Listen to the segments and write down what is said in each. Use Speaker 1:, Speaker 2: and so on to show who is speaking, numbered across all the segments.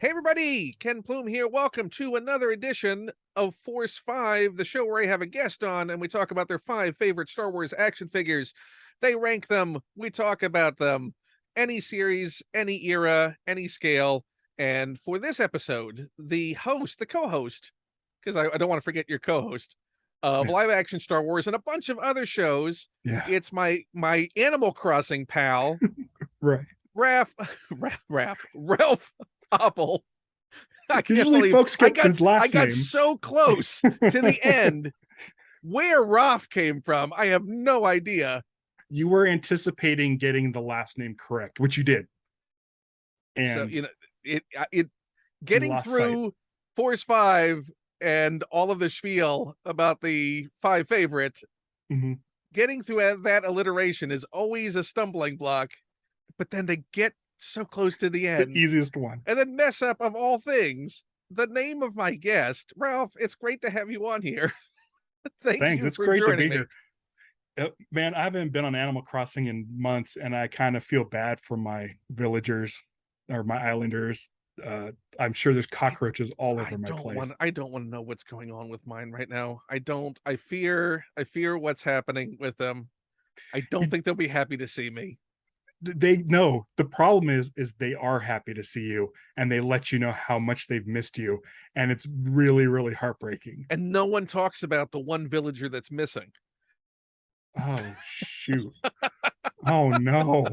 Speaker 1: Hey everybody, Ken Plume here. Welcome to another edition of Force 5, the show where I have a guest on and we talk about their 5 favorite Star Wars action figures. They rank them, we talk about them, any series, any era, any scale. And for this episode, the co-host, because I don't want to forget your co-host of
Speaker 2: Yeah.
Speaker 1: live action Star Wars and a bunch of other shows.
Speaker 2: Yeah.
Speaker 1: It's my Animal Crossing pal,
Speaker 2: Right.
Speaker 1: Ralph Apel. I can't
Speaker 2: Usually
Speaker 1: believe
Speaker 2: folks get his
Speaker 1: I
Speaker 2: last
Speaker 1: got
Speaker 2: name.
Speaker 1: so close to the end. Where Ralph came from, I have no idea.
Speaker 2: You were anticipating getting the last name correct, which you did.
Speaker 1: So
Speaker 2: And
Speaker 1: it
Speaker 2: you
Speaker 1: getting
Speaker 2: lost sight.
Speaker 1: through Force 5 and all of the spiel about the 5 favorite,
Speaker 2: Mhm.
Speaker 1: getting through that alliteration is always a stumbling block. But then to get so close to the
Speaker 2: The
Speaker 1: end
Speaker 2: easiest one.
Speaker 1: and then mess up, of all things, the name of my guest. Ralph, it's great to have you on here. Thank
Speaker 2: Thanks.
Speaker 1: you
Speaker 2: It's
Speaker 1: for
Speaker 2: great to
Speaker 1: joining
Speaker 2: be
Speaker 1: me.
Speaker 2: here. Man, I haven't been on Animal Crossing in months, and I kind of feel bad for my villagers or my islanders. I'm sure there's cockroaches all over my place.
Speaker 1: I don't want to know what's going on with mine right now. I don't. I fear what's happening with them. I don't
Speaker 2: You-
Speaker 1: think they'll be happy to see me.
Speaker 2: They know the problem is they are happy to see you, and they let you know how much they've missed you, and it's really, really heartbreaking.
Speaker 1: And no one talks about the one villager that's missing.
Speaker 2: Oh shoot. Oh no.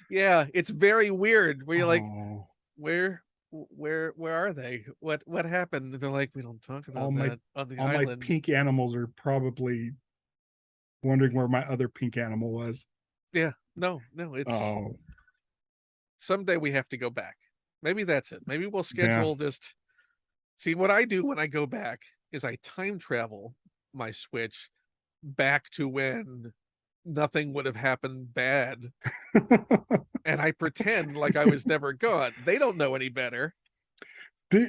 Speaker 1: Yeah, it's very weird. Where you're like,
Speaker 2: Oh,
Speaker 1: where are they? What happened? And they're like, we don't talk
Speaker 2: all
Speaker 1: about
Speaker 2: my
Speaker 1: that on the
Speaker 2: all my
Speaker 1: island.
Speaker 2: pink animals are probably wondering where my other pink animal was.
Speaker 1: Yeah, no, it's
Speaker 2: Oh,
Speaker 1: someday we have to go back. Maybe that's it. Maybe we'll
Speaker 2: yeah.
Speaker 1: schedule just see what I do when I go back is I time travel my Switch back to when nothing would have happened bad and I pretend like I was never gone. They don't know any better.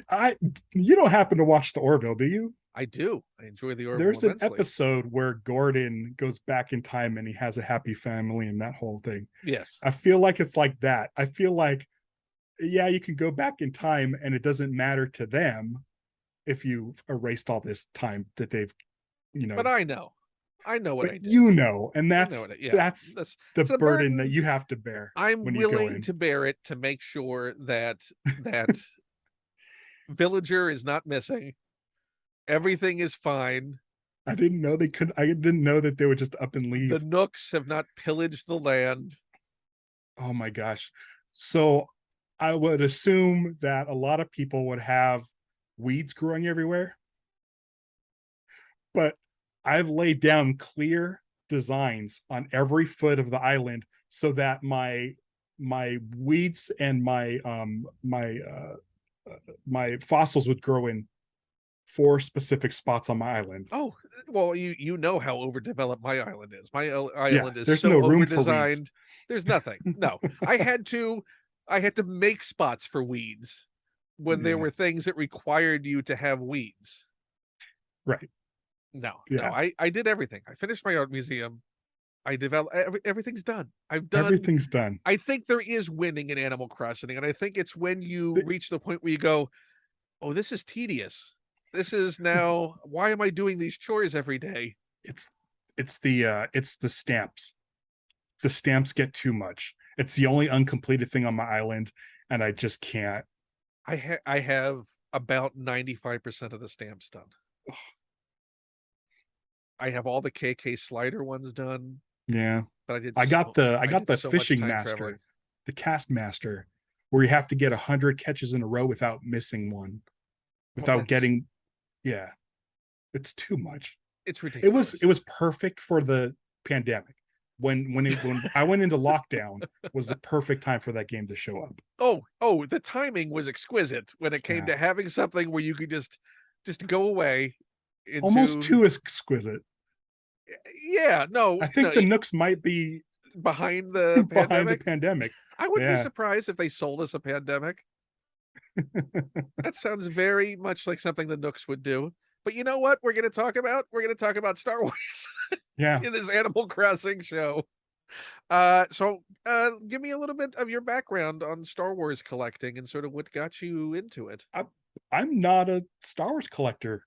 Speaker 2: I you don't happen to watch the Orville, do you?
Speaker 1: I do. I enjoy the Orville
Speaker 2: There's an
Speaker 1: immensely.
Speaker 2: episode where Gordon goes back in time and he has a happy family and that whole thing.
Speaker 1: Yes.
Speaker 2: I feel like it's like that. I feel like, yeah, you can go back in time and it doesn't matter to them if you've erased all this time that they've,
Speaker 1: But I know. I know what I
Speaker 2: but
Speaker 1: did.
Speaker 2: and
Speaker 1: I know
Speaker 2: that's
Speaker 1: what
Speaker 2: that's
Speaker 1: that's
Speaker 2: the
Speaker 1: it's a
Speaker 2: burden that you have to bear
Speaker 1: I'm
Speaker 2: when you go
Speaker 1: willing
Speaker 2: in.
Speaker 1: to bear it to make sure that that villager is not missing. Everything is fine.
Speaker 2: I didn't know they could. I didn't know that they would just up and leave.
Speaker 1: The Nooks have not pillaged the land.
Speaker 2: Oh my gosh! So I would assume that a lot of people would have weeds growing everywhere, but I've laid down clear designs on every foot of the island so that my weeds and my fossils would grow in 4 specific spots on my island.
Speaker 1: Oh, well, you know how overdeveloped my island is. My
Speaker 2: Yeah,
Speaker 1: island is
Speaker 2: there's
Speaker 1: so
Speaker 2: no room for weeds.
Speaker 1: overdesigned. There's nothing. No, I had to make spots for weeds when there
Speaker 2: Yeah,
Speaker 1: were things that required you to have weeds.
Speaker 2: right.
Speaker 1: No,
Speaker 2: Yeah,
Speaker 1: I did everything. I finished my art museum. I developed everything's done. I've done.
Speaker 2: everything's done.
Speaker 1: I think there is winning in Animal Crossing, and I think it's when you
Speaker 2: The-
Speaker 1: reach the point where you go, "Oh, this is tedious. This is now. Why am I doing these chores every day?"
Speaker 2: it's it's the stamps. The stamps get too much. It's the only uncompleted thing on my island, and I just can't.
Speaker 1: I have about 95% of the stamps done. I have all the KK slider ones done,
Speaker 2: Yeah,
Speaker 1: but I did
Speaker 2: I got
Speaker 1: did
Speaker 2: the
Speaker 1: so much
Speaker 2: fishing
Speaker 1: time
Speaker 2: master,
Speaker 1: traveling.
Speaker 2: the cast master, where you have to get 100 catches in a row without missing one,
Speaker 1: Well,
Speaker 2: without getting. Yeah, it's too much.
Speaker 1: it's ridiculous.
Speaker 2: It was perfect for the pandemic. When I went into lockdown was the perfect time for that game to show up.
Speaker 1: Oh, the timing was exquisite when it came
Speaker 2: Yeah.
Speaker 1: to having something where you could just go away
Speaker 2: Almost
Speaker 1: into
Speaker 2: too exquisite.
Speaker 1: yeah, no,
Speaker 2: I think the Nooks might be
Speaker 1: behind the
Speaker 2: behind the
Speaker 1: pandemic.
Speaker 2: pandemic.
Speaker 1: I wouldn't be
Speaker 2: Yeah.
Speaker 1: surprised if they sold us a pandemic. That sounds very much like something the Nooks would do. But you know what? We're going to talk about Star Wars
Speaker 2: Yeah.
Speaker 1: in this Animal Crossing show. Give me a little bit of your background on Star Wars collecting and sort of what got you into it.
Speaker 2: I'm not a Star Wars collector.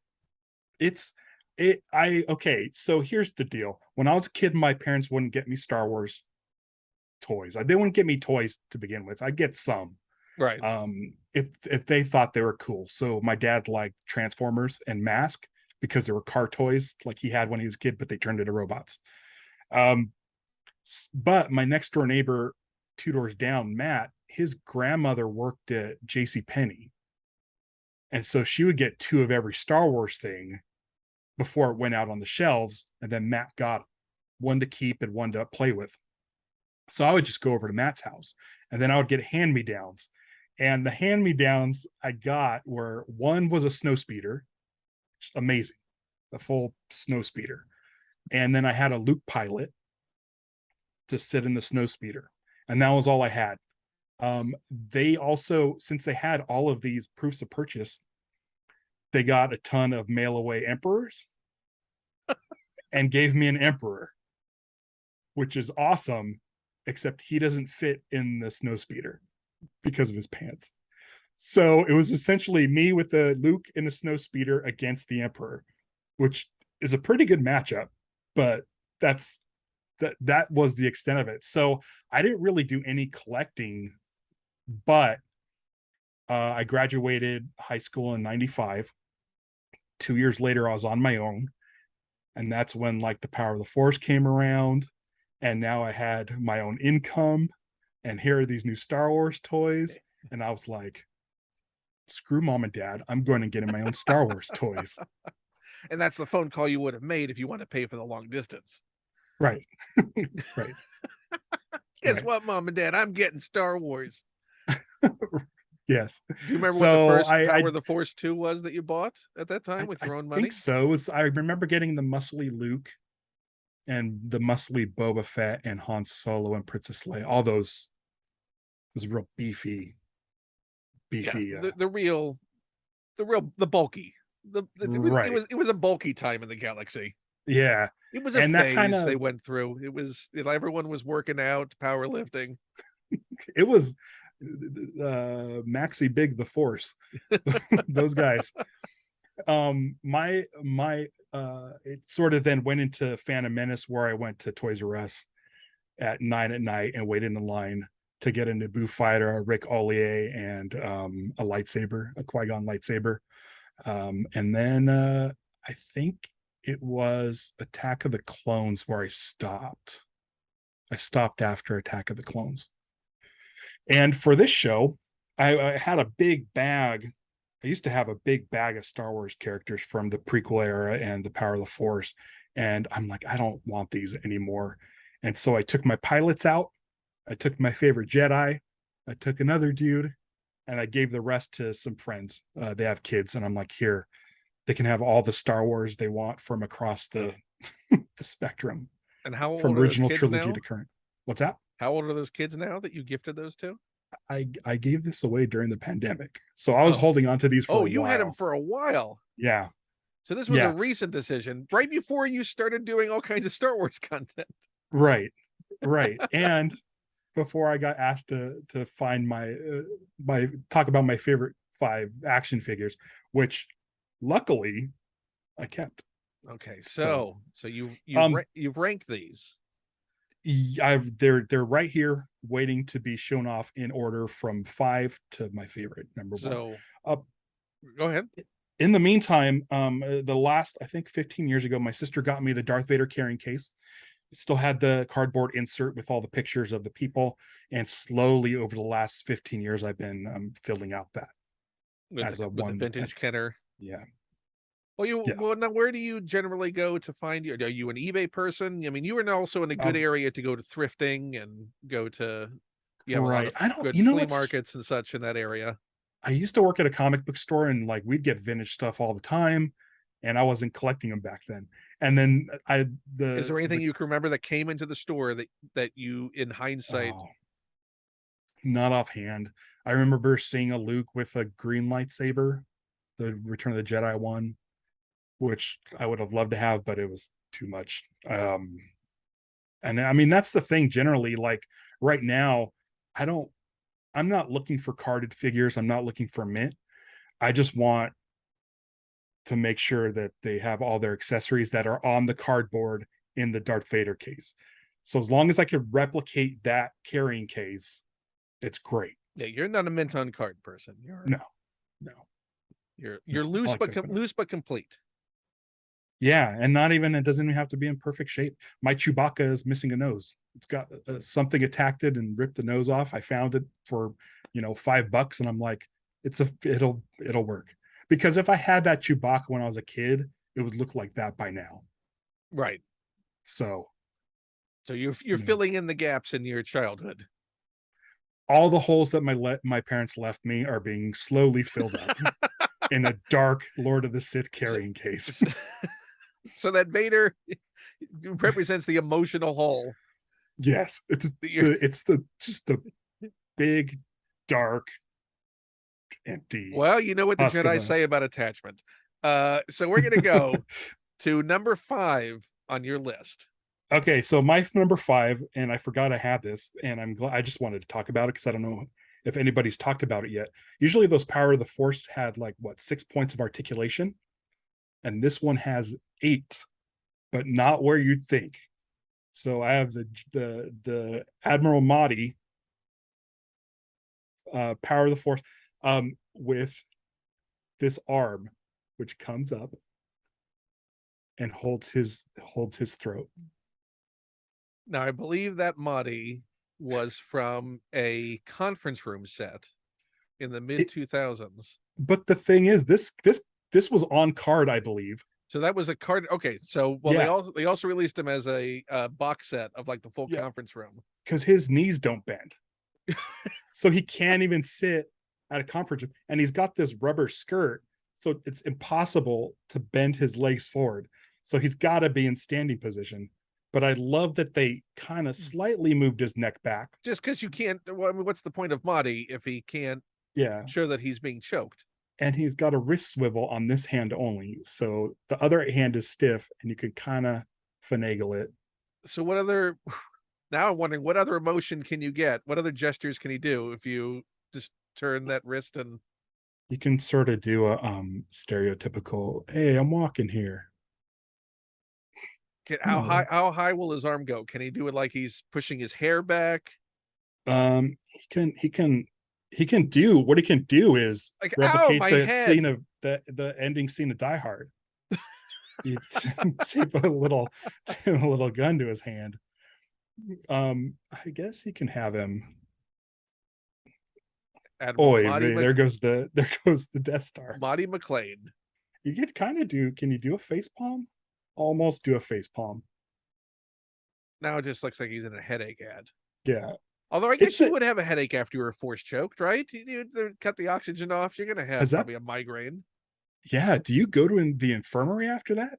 Speaker 2: It's it I okay, so here's the deal. When I was a kid, my parents wouldn't get me Star Wars toys. They wouldn't get me toys to begin with. I'd get some.
Speaker 1: Right.
Speaker 2: If they thought they were cool. So my dad liked Transformers and Mask because they were car toys like he had when he was a kid, but they turned into robots. Um, but my next door neighbor, two doors down, Matt, his grandmother worked at J.C. Penney, and so she would get two of every Star Wars thing before it went out on the shelves, and then Matt got one to keep and one to play with. So I would just go over to Matt's house, and then I would get hand-me-downs. And the hand-me-downs I got were, one was a snow speeder, amazing, a full snow speeder. And then I had a Luke pilot to sit in the snow speeder. And that was all I had. They also, since they had all of these proofs of purchase, they got a ton of mail away Emperors and gave me an Emperor, which is awesome, except he doesn't fit in the snow speeder because of his pants. So it was essentially me with the Luke in a snow speeder against the Emperor, which is a pretty good matchup, but that was the extent of it. So I didn't really do any collecting, but I graduated high school in 95. 2 years later, I was on my own. And that's when like the Power of the Force came around. And now I had my own income. And here are these new Star Wars toys. And I was like, screw mom and dad. I'm going to get in my own Star Wars toys.
Speaker 1: And that's the phone call you would have made if you want to pay for the long distance.
Speaker 2: Right. Right.
Speaker 1: Guess
Speaker 2: right.
Speaker 1: what, Mom and Dad? I'm getting Star Wars.
Speaker 2: Yes.
Speaker 1: Do you remember
Speaker 2: so
Speaker 1: what the first Power of the Force 2 was that you bought at that time with your own money?
Speaker 2: I think so. I remember getting the muscly Luke and the muscly Boba Fett and Han Solo and Princess Leia. All those real beefy.
Speaker 1: Yeah, the bulky.
Speaker 2: Right.
Speaker 1: It was a bulky time in the galaxy.
Speaker 2: Yeah.
Speaker 1: It was a
Speaker 2: and
Speaker 1: phase
Speaker 2: that kind
Speaker 1: they
Speaker 2: of
Speaker 1: went through. It was everyone was working out, powerlifting.
Speaker 2: it was Maxi Big the Force. Those guys. My it sort of then went into Phantom Menace, where I went to Toys R Us at 9 at night and waited in line to get a Naboo fighter, a Rick Ollier, and a lightsaber, a Qui-Gon lightsaber. And then I think it was Attack of the Clones where I stopped. I stopped after Attack of the Clones. And for this show, I had a big bag. I used to have a big bag of Star Wars characters from the prequel era and the Power of the Force. And I'm like, I don't want these anymore. And so I took my pilots out. I took my favorite Jedi. I took another dude, and I gave the rest to some friends. They have kids, and I'm like, here, they can have all the Star Wars they want from across the the spectrum.
Speaker 1: And how old
Speaker 2: From
Speaker 1: are those
Speaker 2: original
Speaker 1: kids
Speaker 2: trilogy
Speaker 1: now?
Speaker 2: to current. What's that?
Speaker 1: How old are those kids now that you gifted those to?
Speaker 2: I gave this away during the pandemic, so I was holding on to these for a
Speaker 1: you
Speaker 2: while.
Speaker 1: had them for a while.
Speaker 2: Yeah.
Speaker 1: So this was a recent decision, right before you started doing all kinds of Star Wars content.
Speaker 2: Right. And before I got asked to find my talk about my favorite 5 action figures, which luckily I kept.
Speaker 1: Okay, so you've ranked these.
Speaker 2: They're right here waiting to be shown off in order from 5 to my favorite number 1.
Speaker 1: So go ahead.
Speaker 2: In the meantime, the last, I think 15 years ago, my sister got me the Darth Vader carrying case. It still had the cardboard insert with all the pictures of the people, and slowly over the last 15 years, I've been filling out that
Speaker 1: with the vintage Kenner.
Speaker 2: Yeah.
Speaker 1: Well, now where do you generally go to find you? Are you an eBay person? I mean, you are also in a good area to go to thrifting and go to. You have a lot of good flea markets and such in that area.
Speaker 2: I used to work at a comic book store, and like we'd get vintage stuff all the time, and I wasn't collecting them back then. And then
Speaker 1: is there anything you can remember that came into the store that you, in hindsight?
Speaker 2: Not offhand. I remember seeing a Luke with a green lightsaber, the Return of the Jedi one, which I would have loved to have, but it was too much. And I mean, that's the thing generally, like right now, I'm not looking for carded figures. I'm not looking for mint. I just want to make sure that they have all their accessories that are on the cardboard in the Darth Vader case. So as long as I could replicate that carrying case, it's great.
Speaker 1: Yeah, you're not a mint on card person.
Speaker 2: No, no,
Speaker 1: You're
Speaker 2: I
Speaker 1: loose
Speaker 2: like
Speaker 1: but
Speaker 2: to open it.
Speaker 1: loose but complete.
Speaker 2: Yeah, and not even, it doesn't even have to be in perfect shape. My Chewbacca is missing a nose. It's got something attacked it and ripped the nose off. I found it for $5, and I'm like, it'll work. Because if I had that Chewbacca when I was a kid, it would look like that by now.
Speaker 1: Right.
Speaker 2: So
Speaker 1: you're filling in the gaps in your childhood.
Speaker 2: all the holes that my parents left me are being slowly filled up in a dark Lord of the Sith carrying case.
Speaker 1: So that Vader represents the emotional hole.
Speaker 2: Yes, it's just the big, dark, empty.
Speaker 1: Well, you know what the Jedi say about attachment. So we're gonna go to number 5 on your list.
Speaker 2: Okay, so my number 5, and I forgot I had this, and I'm glad I just wanted to talk about it because I don't know if anybody's talked about it yet. Usually those Power of the Force had like 6 points of articulation, and this one has 8, but not where you'd think. So I have the Admiral Mahdi Power of the Force with this arm which comes up and holds his throat.
Speaker 1: Now I believe that Mahdi was from a conference room set in the mid 2000s.
Speaker 2: But the thing is, this was on card, I believe.
Speaker 1: So that was a card. Okay, so they also released him as a box set of like the full conference room
Speaker 2: because his knees don't bend, so he can't even sit at a conference room, and he's got this rubber skirt, so it's impossible to bend his legs forward. So he's got to be in standing position. But I love that they kind of slightly moved his neck back.
Speaker 1: Just because you can't. Well, I mean, what's the point of Mahdi if he can't? Show that he's being choked.
Speaker 2: And he's got a wrist swivel on this hand only, so the other hand is stiff, and you can kind of finagle it.
Speaker 1: So what other? Now I'm wondering what other emotion can you get? What other gestures can he do if you just turn that wrist? And
Speaker 2: you can sort of do a stereotypical, "Hey, I'm walking here."
Speaker 1: How high will his arm go? Can he do it like he's pushing his hair back?
Speaker 2: He can do what he can do is
Speaker 1: like
Speaker 2: replicate the scene of the ending scene of Die Hard. You tape a little gun to his hand. I guess he can have him. There goes the Death Star.
Speaker 1: Mahdi McLean.
Speaker 2: You could kind of do. Can you do a face palm? Almost do a face palm.
Speaker 1: Now it just looks like he's in a headache ad.
Speaker 2: Yeah.
Speaker 1: Although I guess you would have a headache after you were force choked, right? You cut the oxygen off. You're gonna have probably a migraine.
Speaker 2: Yeah. Do you go to the infirmary after that?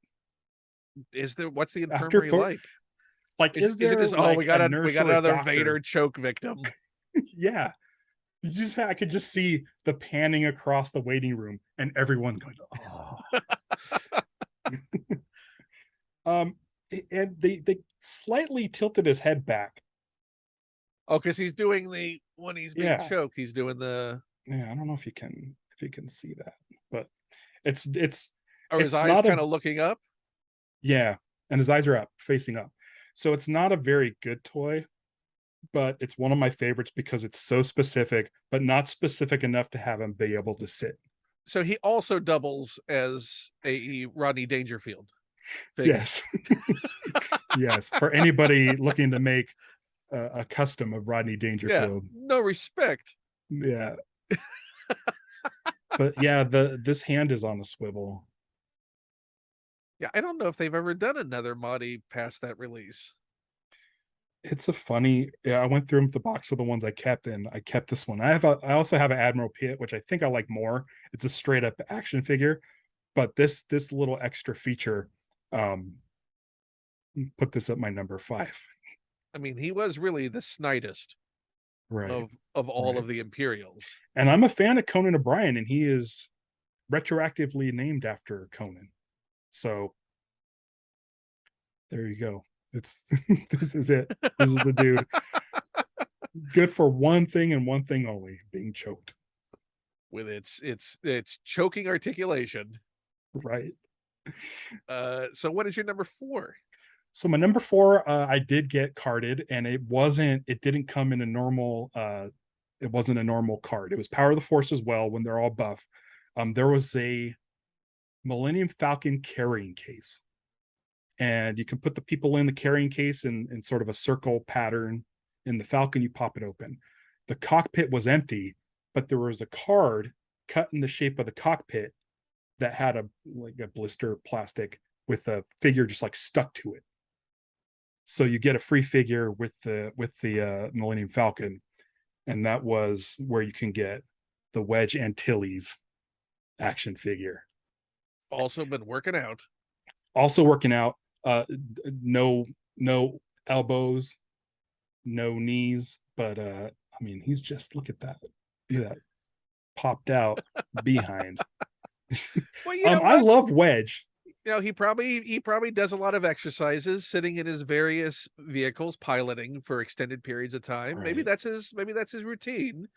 Speaker 1: What's the infirmary like?
Speaker 2: Like, is there?
Speaker 1: We got another Vader choke victim.
Speaker 2: Yeah. I could just see the panning across the waiting room and everyone going, oh. And they slightly tilted his head back.
Speaker 1: Oh, because he's doing when he's being choked, he's doing the.
Speaker 2: Yeah, I don't know if you can see that, but it's.
Speaker 1: Are his eyes kind of looking up?
Speaker 2: Yeah, and his eyes are up, facing up. So it's not a very good toy, but it's one of my favorites because it's so specific, but not specific enough to have him be able to sit.
Speaker 1: So he also doubles as a Rodney Dangerfield figure.
Speaker 2: Yes. Yes, for anybody looking to make a custom of Rodney Dangerfield.
Speaker 1: No respect.
Speaker 2: Yeah. But yeah, this hand is on a swivel.
Speaker 1: Yeah, I don't know if they've ever done another Mahdi past that release.
Speaker 2: It's a funny. Yeah, I went through the box of the ones I kept, and I kept this one. I also have an Admiral Pitt, which I think I like more. It's a straight up action figure, but this little extra feature put this at my number 5.
Speaker 1: I mean, he was really the snidest of all of the Imperials.
Speaker 2: And I'm a fan of Conan O'Brien, and he is retroactively named after Conan. So there you go. It's this is it. This is the dude. Good for one thing and one thing only, being choked.
Speaker 1: With its choking articulation.
Speaker 2: Right.
Speaker 1: So what is your number 4?
Speaker 2: So my number 4, I did get carded, and it didn't come in a normal it wasn't a normal card. It was Power of the Force as well when they're all buff. There was a Millennium Falcon carrying case. And you can put the people in the carrying case in sort of a circle pattern. In the Falcon, you pop it open. The cockpit was empty, but there was a card cut in the shape of the cockpit that had a blister plastic with a figure just like stuck to it. So you get a free figure with the Millennium Falcon, and that was where you can get the Wedge Antilles action figure.
Speaker 1: Also been working out.
Speaker 2: Also working out. No elbows, no knees, but I mean, he's just, look at that popped out behind.
Speaker 1: Well, you know
Speaker 2: I love Wedge.
Speaker 1: You know, he probably does a lot of exercises sitting in his various vehicles piloting for extended periods of time.
Speaker 2: Right.
Speaker 1: Maybe that's his routine,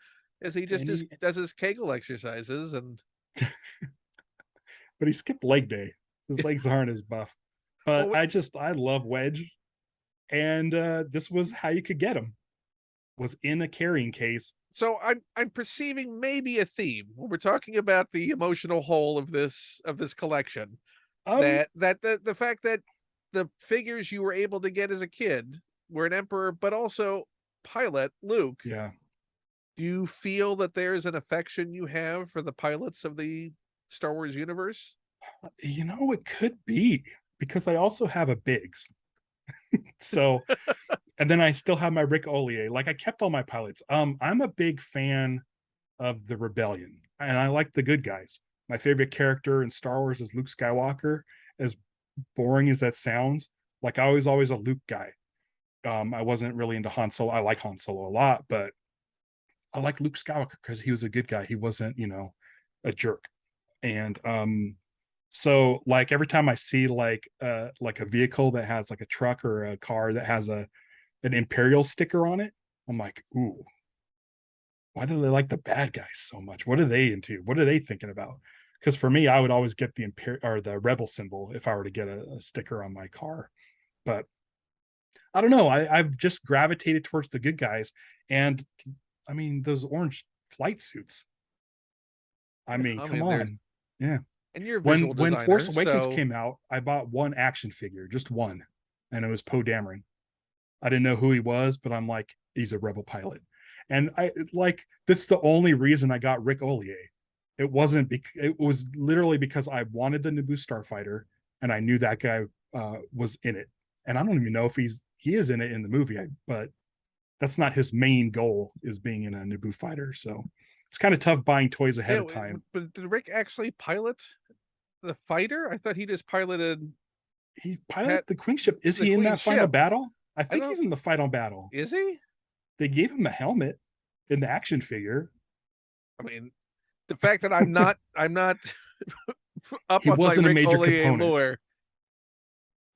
Speaker 1: as he just does his Kegel exercises. And
Speaker 2: but he skipped leg day. His legs aren't as buff. But I love Wedge, and this was how you could get him, was in a carrying case.
Speaker 1: So I'm perceiving maybe a theme when we're talking about the emotional whole of this collection. That the fact that the figures you were able to get as a kid were an Emperor, but also pilot Luke.
Speaker 2: Yeah.
Speaker 1: Do you feel that there's an affection you have for the pilots of the Star Wars universe?
Speaker 2: You know, it could be, because I also have a Biggs. So, and then I still have my Rick Ollier. Like, I kept all my pilots. I'm a big fan of the Rebellion, and I like the good guys. My favorite character in Star Wars is Luke Skywalker. As boring as that sounds, like, I was always a Luke guy. I wasn't really into Han Solo. I like Han Solo a lot, but I like Luke Skywalker because he was a good guy. He wasn't, a jerk. And so, like, every time I see like a vehicle that has like a truck or a car that has an Imperial sticker on it, I'm like, ooh, why do they like the bad guys so much? What are they into? What are they thinking about? Because for me, I would always get the Imperial or the Rebel symbol if I were to get a sticker on my car. But I don't know. I've just gravitated towards the good guys. And I mean, those orange flight suits. I mean, come on. Yeah.
Speaker 1: And you're a visual designer.
Speaker 2: When Force Awakens came out, I bought one action figure, just one. And it was Poe Dameron. I didn't know who he was, but I'm like, he's a Rebel pilot. And that's the only reason I got Rick Ollier. It was literally because I wanted the Naboo Starfighter, and I knew that guy was in it. And I don't even know if he is in it in the movie, but that's not his main goal, is being in a Naboo fighter. So it's kind of tough buying toys ahead of time.
Speaker 1: But did Rick actually pilot the fighter? I thought he just piloted.
Speaker 2: He piloted the Queen ship. Is he in that final battle? I think he's in the final battle.
Speaker 1: Is he?
Speaker 2: They gave him a helmet in the action figure.
Speaker 1: I mean, the fact that I'm not up
Speaker 2: he
Speaker 1: on
Speaker 2: wasn't
Speaker 1: my
Speaker 2: a major
Speaker 1: Ollier
Speaker 2: component.
Speaker 1: Lore.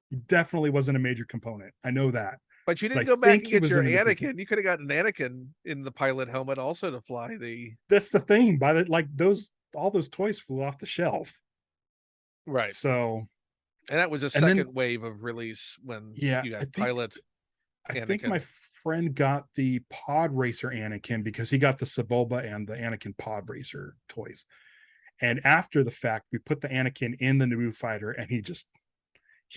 Speaker 2: He definitely wasn't a major component. I know that.
Speaker 1: But you didn't go back and get your Anakin. You could have gotten Anakin in the pilot helmet also to fly the.
Speaker 2: That's the thing. All those toys flew off the shelf.
Speaker 1: Right.
Speaker 2: So.
Speaker 1: And that was a second wave of release when you got pilot.
Speaker 2: I think my friend got the Pod Racer Anakin because he got the Sebulba and the Anakin Pod Racer toys. And after the fact, we put the Anakin in the Naboo fighter, and he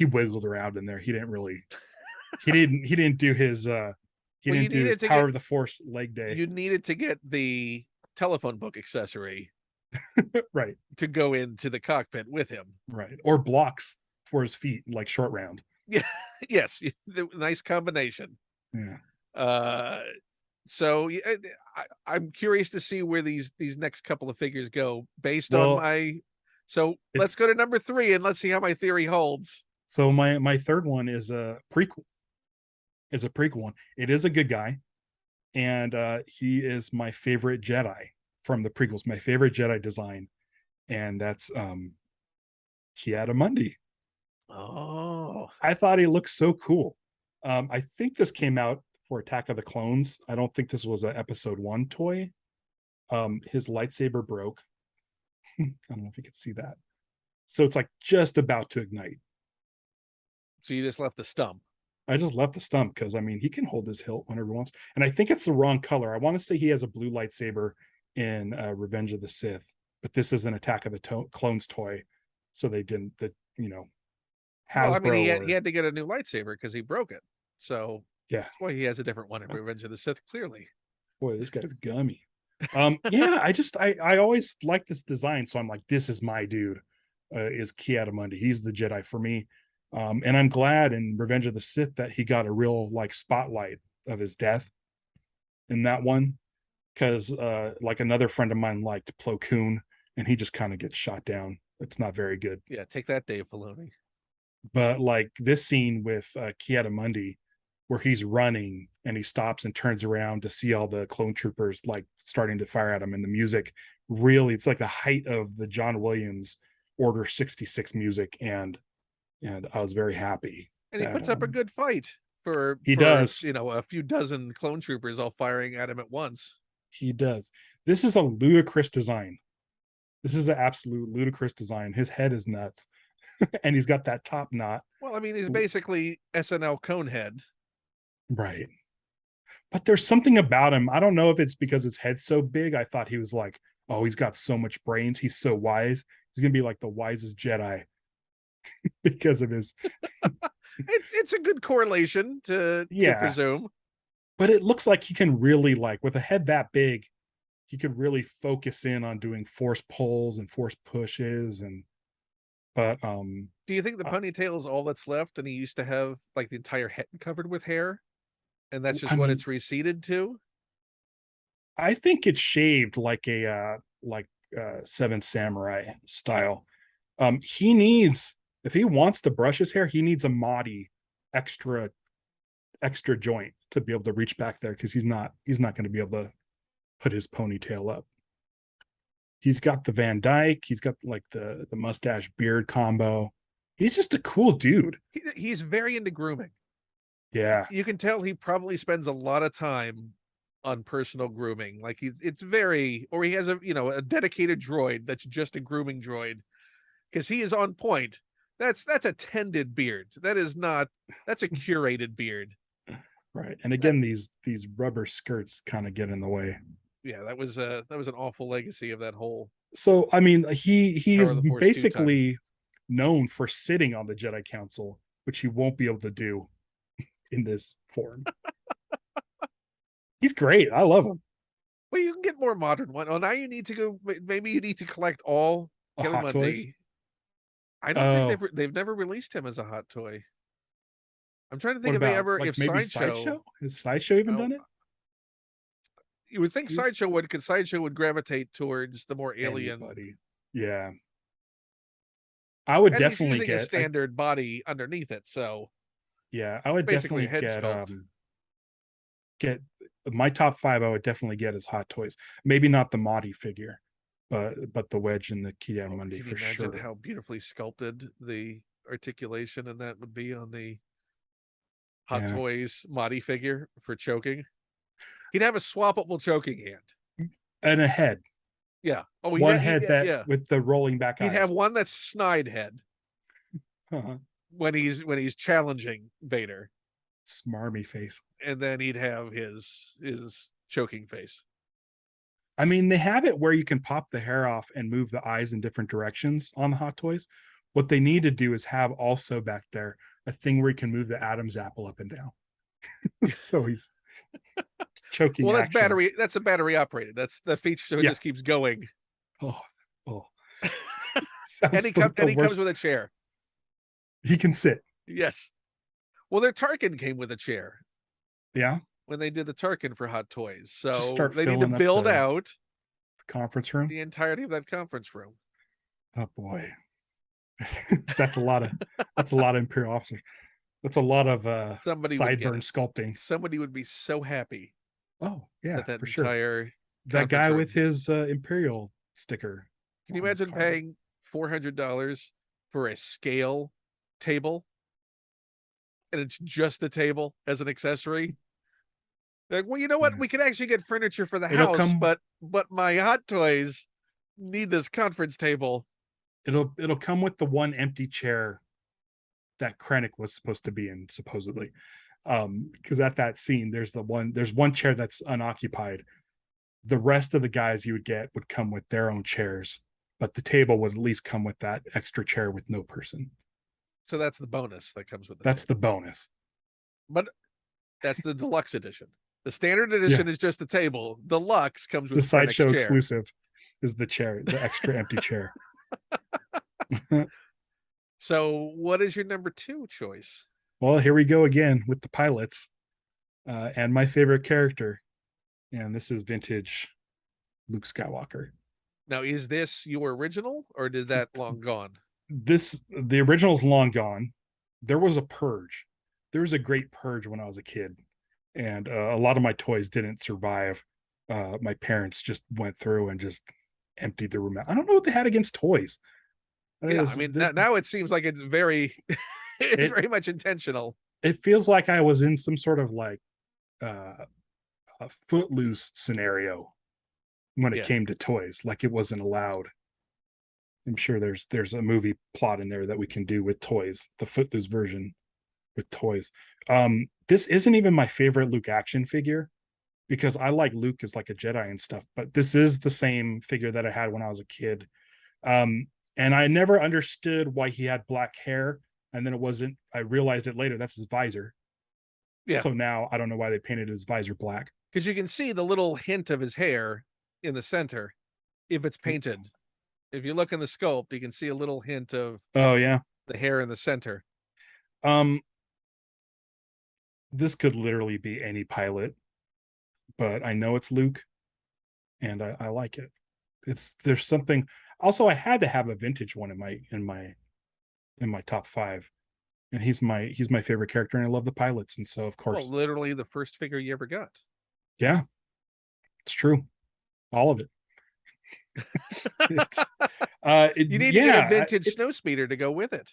Speaker 2: wiggled around in there. He didn't do his Power of the Force leg day.
Speaker 1: You needed to get the telephone book accessory
Speaker 2: right,
Speaker 1: to go into the cockpit with him.
Speaker 2: Right. Or blocks for his feet, like Short Round.
Speaker 1: Yeah. Yes. Nice combination.
Speaker 2: Yeah.
Speaker 1: So I'm curious to see where these next couple of figures go based on my. So let's go to number 3 and let's see how my theory holds.
Speaker 2: So my third one is a prequel. One. It is a good guy, and he is my favorite Jedi from the prequels. My favorite Jedi design, and that's Ki-Adi Mundi.
Speaker 1: Oh,
Speaker 2: I thought he looked so cool. I think this came out for Attack of the Clones. I don't think this was an episode 1 toy. His lightsaber broke. I don't know if you can see that. So it's like just about to ignite.
Speaker 1: So you just left the stump.
Speaker 2: I just left the stump because I mean he can hold his hilt whenever he wants. And I think it's the wrong color. I want to say he has a blue lightsaber in Revenge of the Sith, but this is an Attack of the Clones toy. So they didn't Hasbro.
Speaker 1: Well, I mean, he had to get a new lightsaber because he broke it. So
Speaker 2: Yeah.
Speaker 1: that's why he has a different one in Revenge of the Sith, clearly.
Speaker 2: Boy, this guy's gummy. Yeah, I always like this design. So I'm like, this is my dude, is Ki-Adi-Mundi. He's the Jedi for me. And I'm glad in Revenge of the Sith that he got a real like spotlight of his death in that one. Because like another friend of mine liked Plo Koon, and he just kind of gets shot down. It's not very good.
Speaker 1: Yeah, take that, Dave Filoni.
Speaker 2: But like this scene with Ki-Adi-Mundi, where he's running and he stops and turns around to see all the clone troopers like starting to fire at him, and the music really, it's like the height of the John Williams Order 66 music, and I was very happy.
Speaker 1: And he puts up a good fight for
Speaker 2: does,
Speaker 1: you know, a few dozen clone troopers all firing at him at once.
Speaker 2: He does. This is a ludicrous design. This is an absolute ludicrous design. His head is nuts. And he's got that top knot.
Speaker 1: Well, I mean, he's basically SNL Conehead.
Speaker 2: Right. But there's something about him. I don't know if it's because his head's so big. I thought he was like, oh, he's got so much brains. He's so wise. He's going to be like the wisest Jedi because of his.
Speaker 1: It's a good correlation to presume.
Speaker 2: But it looks like he can really, like, with a head that big, he could really focus in on doing force pulls and force pushes. But
Speaker 1: do you think the ponytail is all that's left, and he used to have like the entire head covered with hair, and that's just what it's receded to?
Speaker 2: I think it's shaved like a Seventh Samurai style. He needs, if he wants to brush his hair, he needs a Mahdi extra joint to be able to reach back there, because he's not going to be able to put his ponytail up. He's got the Van Dyke. He's got like the mustache beard combo. He's just a cool dude.
Speaker 1: He's very into grooming.
Speaker 2: Yeah.
Speaker 1: You can tell he probably spends a lot of time on personal grooming. Like it's very, or he has a dedicated droid that's just a grooming droid, because he is on point. That's a tended beard. That's a curated beard.
Speaker 2: Right. And again, these rubber skirts kind of get in the way.
Speaker 1: Yeah, that was an awful legacy of that whole.
Speaker 2: So I mean, he is basically known for sitting on the Jedi Council, which he won't be able to do in this form. He's great. I love him.
Speaker 1: Well, you can get more modern one. Oh, now you need to go. Maybe you need to collect all
Speaker 2: Hot toys.
Speaker 1: I don't think they've never released him as a hot toy. I'm trying to think if Sideshow.
Speaker 2: Has Sideshow even done it?
Speaker 1: You would think Sideshow would, because Sideshow would gravitate towards the more alien.
Speaker 2: Yeah. I would definitely
Speaker 1: get a standard body underneath it. So
Speaker 2: yeah, I would definitely get my top 5. I would definitely get as hot toys. Maybe not the Mahdi figure, but the Wedge and the Ki-Adi-Mundi for sure.
Speaker 1: Imagine how beautifully sculpted the articulation and that would be on the Hot Toys Mahdi figure for choking. He'd have a swappable choking hand
Speaker 2: and a head.
Speaker 1: Yeah. Oh,
Speaker 2: one head with the rolling back eyes.
Speaker 1: He'd have one that's snide head when he's challenging Vader.
Speaker 2: Smarmy face.
Speaker 1: And then he'd have his choking face.
Speaker 2: I mean, they have it where you can pop the hair off and move the eyes in different directions on the Hot Toys. What they need to do is have also back there a thing where you can move the Adam's apple up and down. So he's choking.
Speaker 1: Well, that's a battery operated. That's the feature, so it just keeps going.
Speaker 2: Oh.
Speaker 1: And he comes with a chair.
Speaker 2: He can sit.
Speaker 1: Yes. Well, their Tarkin came with a chair.
Speaker 2: Yeah.
Speaker 1: When they did the Tarkin for Hot Toys. So
Speaker 2: they
Speaker 1: need to build out
Speaker 2: the conference room.
Speaker 1: The entirety of that conference room.
Speaker 2: Oh boy. That's a lot of Imperial officers. That's a lot of sideburn sculpting.
Speaker 1: Somebody would be so happy.
Speaker 2: Oh yeah,
Speaker 1: that
Speaker 2: for sure.
Speaker 1: That
Speaker 2: guy with his Imperial sticker.
Speaker 1: Can you imagine paying $400 for a scale table? and it's just the table as an accessory. Like, well, you know what?
Speaker 2: Yeah.
Speaker 1: We can actually get furniture for the
Speaker 2: It'll
Speaker 1: house,
Speaker 2: come.
Speaker 1: but my hot toys need this conference table.
Speaker 2: It'll come with the one empty chair that Krennic was supposed to be in, supposedly. Because at that scene, there's one chair that's unoccupied. The rest of the guys you would get would come with their own chairs, but the table would at least come with that extra chair with no person.
Speaker 1: So that's the bonus that comes with it.
Speaker 2: That's the bonus.
Speaker 1: But that's the deluxe edition. The standard
Speaker 2: Yeah.
Speaker 1: edition is just the table. Deluxe comes
Speaker 2: The
Speaker 1: with
Speaker 2: sideshow
Speaker 1: chair.
Speaker 2: exclusive is the chair, the extra empty chair.
Speaker 1: So what is your number 2 choice?
Speaker 2: Well, here we go again with the pilots, and my favorite character, and this is vintage Luke Skywalker.
Speaker 1: Now, is this your original, or did that long gone?
Speaker 2: The original's long gone. There was a purge. There was a great purge when I was a kid, and a lot of my toys didn't survive. My parents just went through and just emptied the room out. I don't know what they had against toys.
Speaker 1: Yeah, I mean, now it seems like it's very, very much intentional.
Speaker 2: It feels like I was in some sort of like a Footloose scenario when it came to toys. Like it wasn't allowed. I'm sure there's a movie plot in there that we can do with toys, the Footloose version with toys. This isn't even my favorite Luke action figure, because I like Luke as like a Jedi and stuff, but this is the same figure that I had when I was a kid. And I never understood why he had black hair. And then I realized it later, that's his visor. Yeah. So now I don't know why they painted his visor black.
Speaker 1: Because you can see the little hint of his hair in the center if it's painted. If you look in the sculpt, you can see a little hint of the hair in the center.
Speaker 2: This could literally be any pilot, but I know it's Luke, and I like it. There's something. Also, I had to have a vintage one in my top 5, and he's my favorite character, and I love the pilots, and so of course,
Speaker 1: literally the first figure you ever got.
Speaker 2: Yeah, it's true, all of it.
Speaker 1: You need to get a vintage snowspeeder to go with it.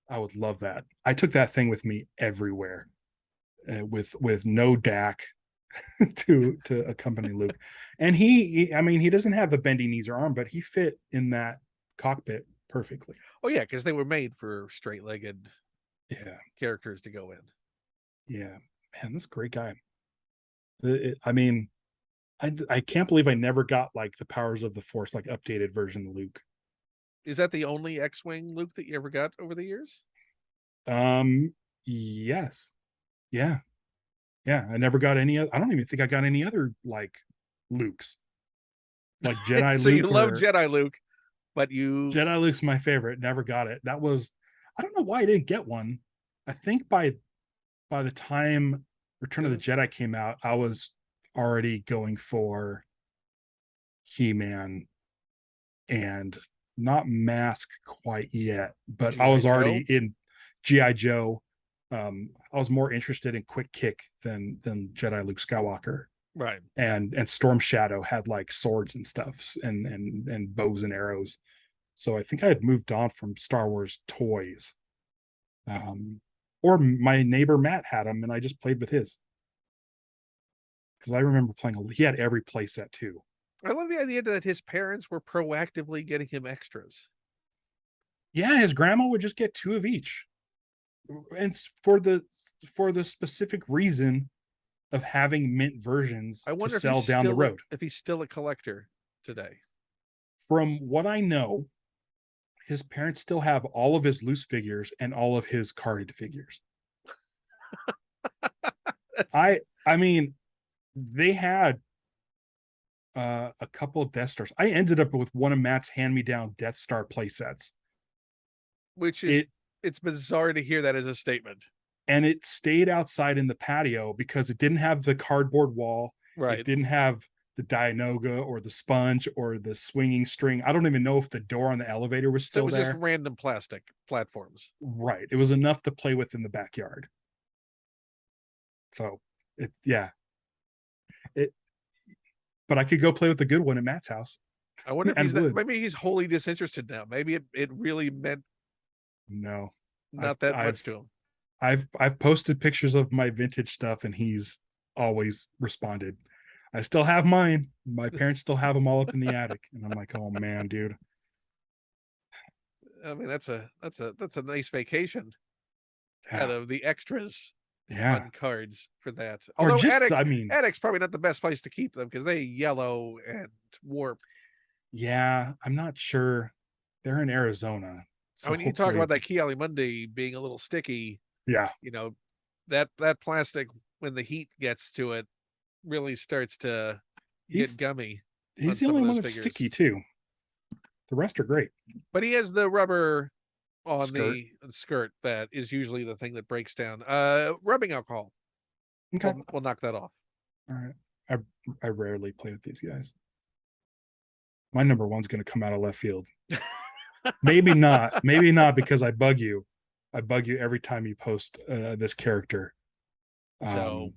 Speaker 2: I would love that. I took that thing with me everywhere, with no DAC to accompany Luke. And he doesn't have the bendy knees or arm, but he fit in that cockpit perfectly.
Speaker 1: Oh yeah, because they were made for straight-legged characters to go in.
Speaker 2: Yeah, man, this great guy. I can't believe I never got like the powers of the Force, like updated version of Luke.
Speaker 1: Is that the only X-Wing Luke that you ever got over the years?
Speaker 2: Yes. Yeah. I never got any other. I don't even think I got any other like Lukes. Like Jedi
Speaker 1: so
Speaker 2: Luke.
Speaker 1: You love Jedi Luke, but
Speaker 2: Jedi Luke's my favorite. Never got it. I don't know why I didn't get one. I think by the time Return of the Jedi came out, I was already going for He-Man and not Mask quite yet, but I was already in G.I. Joe. I was more interested in Quick Kick than Jedi Luke Skywalker.
Speaker 1: Right.
Speaker 2: And Storm Shadow had like swords and stuff and bows and arrows. So I think I had moved on from Star Wars toys. Or my neighbor Matt had them and I just played with his. Because I remember playing, he had every playset too.
Speaker 1: I love the idea that his parents were proactively getting him extras.
Speaker 2: Yeah, his grandma would just get 2 of each. And for the specific reason of having mint versions to sell down the road.
Speaker 1: If he's still a collector today.
Speaker 2: From what I know, his parents still have all of his loose figures and all of his carded figures. I mean, they had a couple of Death Stars. I ended up with one of Matt's hand-me-down Death Star playsets.
Speaker 1: Which is it's bizarre to hear that as a statement.
Speaker 2: And it stayed outside in the patio because it didn't have the cardboard wall.
Speaker 1: Right.
Speaker 2: It didn't have the Dianoga or the sponge or the swinging string. I don't even know if the door on the elevator was still there. It was
Speaker 1: just random plastic platforms.
Speaker 2: Right. It was enough to play with in the backyard. So but I could go play with the good one at Matt's house.
Speaker 1: I wonder if maybe he's wholly disinterested now. Maybe it really meant
Speaker 2: no,
Speaker 1: not that much to him.
Speaker 2: I've posted pictures of my vintage stuff, and he's always responded. I still have mine. My parents still have them all up in the attic, and I'm like, oh man, dude.
Speaker 1: I mean, that's a nice vacation out
Speaker 2: Yeah,
Speaker 1: of the extras
Speaker 2: yeah.
Speaker 1: on cards for that.
Speaker 2: Or
Speaker 1: Although
Speaker 2: just, I mean,
Speaker 1: attic's probably not the best place to keep them because they yellow and warp.
Speaker 2: yeah, I'm not sure. They're in Arizona,
Speaker 1: I
Speaker 2: so
Speaker 1: mean, you talk about
Speaker 2: hopefully,
Speaker 1: that Key Mundi being a little sticky.
Speaker 2: yeah.
Speaker 1: You know, that plastic when the heat gets to it really starts to get
Speaker 2: He's
Speaker 1: gummy on
Speaker 2: he's the
Speaker 1: some
Speaker 2: only
Speaker 1: of
Speaker 2: one
Speaker 1: those
Speaker 2: that's sticky
Speaker 1: figures.
Speaker 2: too. The rest are great.
Speaker 1: But he has the rubber on
Speaker 2: Skirt.
Speaker 1: the skirt that is usually the thing that breaks down. Rubbing alcohol
Speaker 2: Okay.
Speaker 1: will knock that off.
Speaker 2: All right. I I rarely play with these guys. My number one's going to come out of left field. Maybe not. Maybe not because I bug you. I bug you every time you post this character.
Speaker 1: So,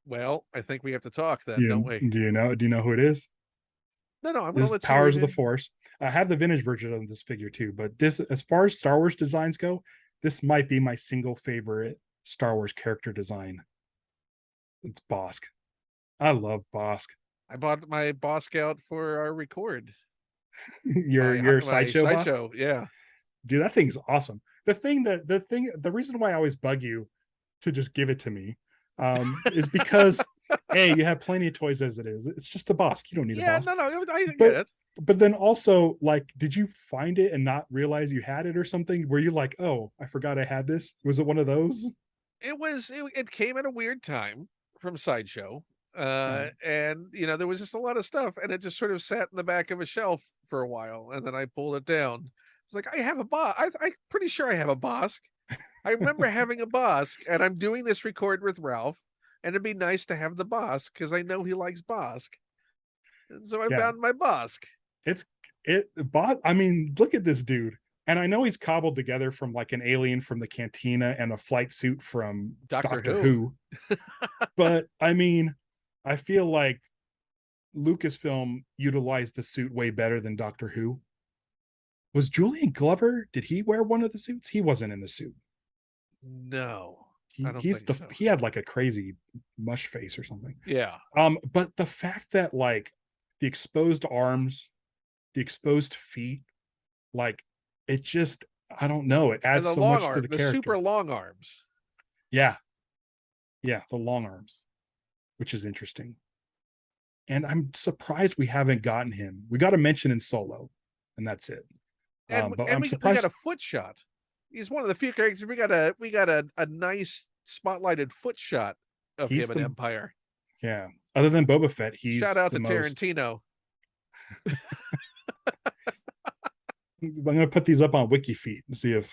Speaker 1: well, I think we have to talk then, don't
Speaker 2: You
Speaker 1: we?
Speaker 2: do you know who it is?
Speaker 1: No, I'm gonna
Speaker 2: This is
Speaker 1: let you
Speaker 2: Powers
Speaker 1: read
Speaker 2: of the
Speaker 1: it.
Speaker 2: Force. I have the vintage version of this figure too, but this, as far as Star Wars designs go, this might be my single favorite Star Wars character design. It's Bosk. I love Bosk.
Speaker 1: I bought my Boss Scout for our record.
Speaker 2: Your
Speaker 1: My
Speaker 2: sideshow Bosk,
Speaker 1: sideshow, yeah.
Speaker 2: dude. That thing's awesome. The reason why I always bug you to just give it to me is because A, you have plenty of toys as it is. It's just a Bosk. You don't need a
Speaker 1: Yeah,
Speaker 2: Bosk.
Speaker 1: no, I get
Speaker 2: But
Speaker 1: it.
Speaker 2: but then also, like, did you find it and not realize you had it or something? Were you like, oh, I forgot I had this? Was it one of those?
Speaker 1: It came at a weird time from Sideshow.
Speaker 2: Yeah.
Speaker 1: And there was just a lot of stuff, and it just sort of sat in the back of a shelf for a while, and then I pulled it down. It's like I have a boss. I'm pretty sure I have a Bosk. I remember having a Bosk, and I'm doing this record with Ralph, and it'd be nice to have the Bosk because I know he likes Bosk. And so I
Speaker 2: Yeah.
Speaker 1: found my Bosk.
Speaker 2: It's I mean, look at this dude. And I know he's cobbled together from like an alien from the cantina and a flight suit from
Speaker 1: Doctor
Speaker 2: Doctor
Speaker 1: Who.
Speaker 2: Who. But I mean, I feel like Lucasfilm utilized the suit way better than Doctor Who. Was Julian Glover? Did he wear one of the suits? He wasn't in the suit.
Speaker 1: No, I don't
Speaker 2: He's
Speaker 1: think so.
Speaker 2: he had like a crazy mush face or something.
Speaker 1: Yeah.
Speaker 2: But the fact that like the exposed arms, the exposed feet, like it just, I don't know, it
Speaker 1: And
Speaker 2: adds
Speaker 1: the
Speaker 2: so
Speaker 1: long
Speaker 2: much to
Speaker 1: arm,
Speaker 2: the
Speaker 1: the
Speaker 2: character.
Speaker 1: super long arms.
Speaker 2: Yeah, yeah, the long arms, which is interesting. And I'm surprised we haven't gotten him. We got a mention in Solo, and that's it. But I'm
Speaker 1: We got
Speaker 2: surprised.
Speaker 1: a foot shot. He's one of the few characters we got a nice spotlighted foot shot of
Speaker 2: He's
Speaker 1: him in
Speaker 2: the,
Speaker 1: Empire.
Speaker 2: yeah. Other than Boba Fett,
Speaker 1: Shout
Speaker 2: he's
Speaker 1: out
Speaker 2: the
Speaker 1: to
Speaker 2: most.
Speaker 1: Tarantino.
Speaker 2: I'm gonna put these up on WikiFeet and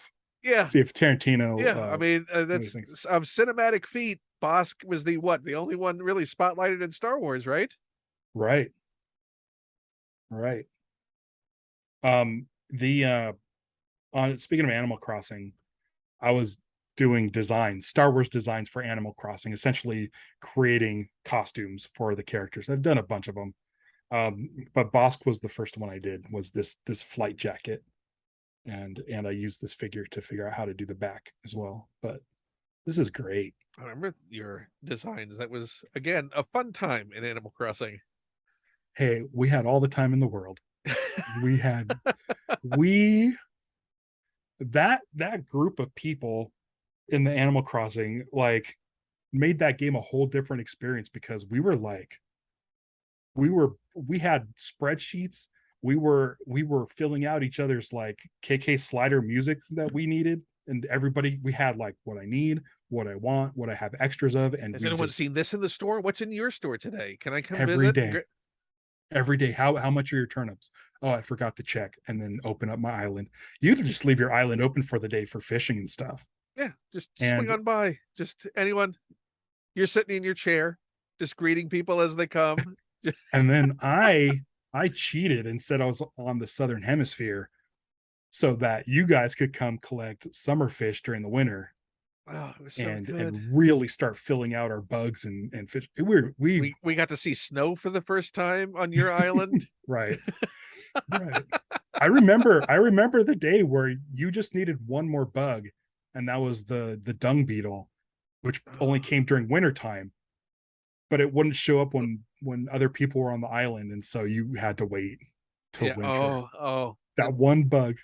Speaker 1: Yeah,
Speaker 2: see if Tarantino
Speaker 1: yeah. I mean,
Speaker 2: these
Speaker 1: that's
Speaker 2: things.
Speaker 1: of cinematic feat. Bosk was the only one really spotlighted in Star Wars, right?
Speaker 2: Right, right. The on speaking of Animal Crossing, I was doing designs, Star Wars designs for Animal Crossing, essentially creating costumes for the characters. I've done a bunch of them. But Bosk was the first one I did, was this flight jacket. And I used this figure to figure out how to do the back as well. But this is great.
Speaker 1: I remember your designs. That was again a fun time in Animal Crossing.
Speaker 2: Hey, we had all the time in the world. We had we that group of people in the Animal Crossing like made that game a whole different experience, because we were like we had spreadsheets. We were filling out each other's like KK slider music that we needed, and everybody, we had like what I need, what I want, what I have extras of, and
Speaker 1: Has
Speaker 2: we
Speaker 1: anyone
Speaker 2: just
Speaker 1: seen this in the store? What's in your store today? Can I come
Speaker 2: every
Speaker 1: visit?
Speaker 2: day every day. How much are your turnips? Oh, I forgot to check. And then open up my island. You could just leave your island open for the day for fishing and stuff.
Speaker 1: Yeah, just swing
Speaker 2: And
Speaker 1: on by. Just anyone. You're sitting in your chair, just greeting people as they come.
Speaker 2: and then I cheated and said I was on the southern hemisphere so that you guys could come collect summer fish during the winter,
Speaker 1: Oh, it was so good.
Speaker 2: and really start filling out our bugs and fish.
Speaker 1: We got to see snow for the first time on your island.
Speaker 2: Right. Right. I remember the day where you just needed one more bug, and that was the dung beetle, which only came during wintertime, but it wouldn't show up when other people were on the island, and so you had to wait till
Speaker 1: Yeah.
Speaker 2: winter.
Speaker 1: Oh.
Speaker 2: That one bug.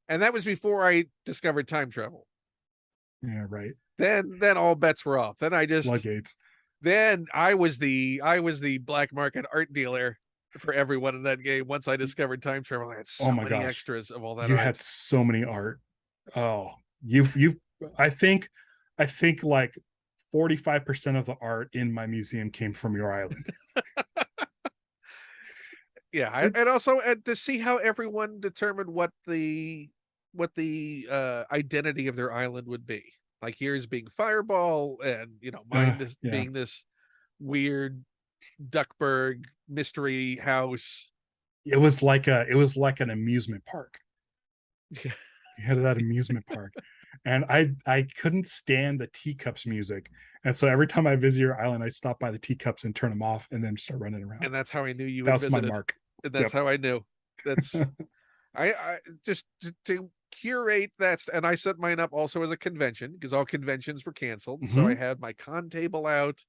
Speaker 1: And that was before I discovered time travel.
Speaker 2: Yeah, right.
Speaker 1: Then all bets were off.
Speaker 2: Floodgates.
Speaker 1: Then I was the black market art dealer for everyone in that game. Once I discovered time travel, I had
Speaker 2: Oh
Speaker 1: so
Speaker 2: my
Speaker 1: many
Speaker 2: gosh.
Speaker 1: extras of all that
Speaker 2: You
Speaker 1: art.
Speaker 2: had so many art. Oh, you've I think like 45% of the art in my museum came from your island.
Speaker 1: Yeah, and also to see how everyone determined what the identity of their island would be. Like yours being Fireball, and mine
Speaker 2: Yeah.
Speaker 1: being this weird Duckburg mystery house.
Speaker 2: It was like an amusement park.
Speaker 1: Yeah.
Speaker 2: You had that amusement park. And I couldn't stand the teacups music. And so every time I visit your island, I stop by the teacups and turn them off and then start running around.
Speaker 1: And that's how I knew you
Speaker 2: That
Speaker 1: had
Speaker 2: was my
Speaker 1: visited.
Speaker 2: mark.
Speaker 1: And that's how I knew. That's I just to curate that, and I set mine up also as a convention because all conventions were canceled. So I had my con table out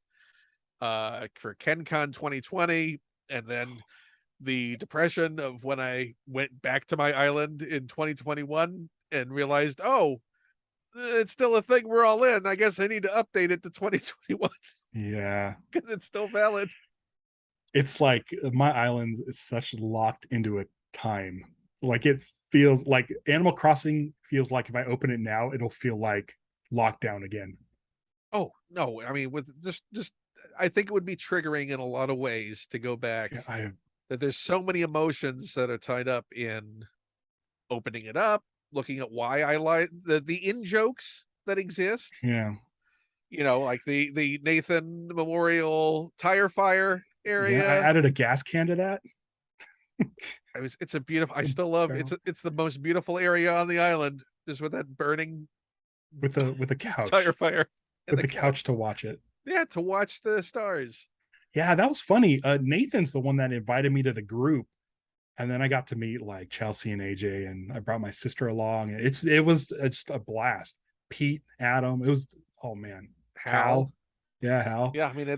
Speaker 1: for KenCon 2020, and then the depression of when I went back to my island in 2021 and realized, oh, it's still a thing we're all in. I guess I need to update it to 2021
Speaker 2: Yeah.
Speaker 1: because it's still valid.
Speaker 2: It's like my island is such locked into a time. Like it feels like Animal Crossing feels like if I open it now, it'll feel like lockdown again.
Speaker 1: Oh no, I mean with just I think it would be triggering in a lot of ways to go back.
Speaker 2: Yeah,
Speaker 1: That there's so many emotions that are tied up in opening it up, looking at why I like the in jokes that exist.
Speaker 2: yeah.
Speaker 1: Like the Nathan Memorial tire fire
Speaker 2: Yeah, I
Speaker 1: area.
Speaker 2: added a gas can to that.
Speaker 1: It's a beautiful. I
Speaker 2: Some
Speaker 1: still love
Speaker 2: barrel
Speaker 1: it's the most beautiful area on the island, just with that burning
Speaker 2: with a
Speaker 1: tire
Speaker 2: couch.
Speaker 1: fire and
Speaker 2: With
Speaker 1: the
Speaker 2: the couch to watch it.
Speaker 1: Yeah, to watch the stars.
Speaker 2: Yeah, that was funny. Nathan's the one that invited me to the group, and then I got to meet like Chelsea and AJ, and I brought my sister along. And it was just a blast. Pete, Adam, it was, oh man,
Speaker 1: Hal.
Speaker 2: Hal, yeah, Hal.
Speaker 1: Yeah, I mean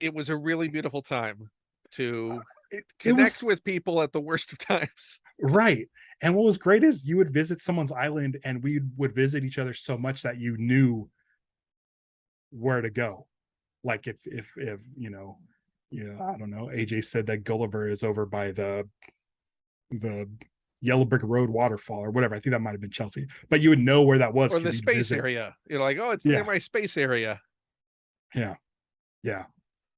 Speaker 1: it was a really beautiful time to
Speaker 2: It
Speaker 1: connect
Speaker 2: was
Speaker 1: with people at the worst of times.
Speaker 2: right. And what was great is you would visit someone's island, and we would visit each other so much that you knew where to go. Like if I don't know, AJ said that Gulliver is over by the Yellow Brick Road waterfall or whatever. I think that might have been Chelsea, but you would know where that was
Speaker 1: Or the
Speaker 2: because you'd
Speaker 1: space
Speaker 2: visit.
Speaker 1: area. You're like, oh, it's near
Speaker 2: Yeah,
Speaker 1: my space area.
Speaker 2: yeah, yeah.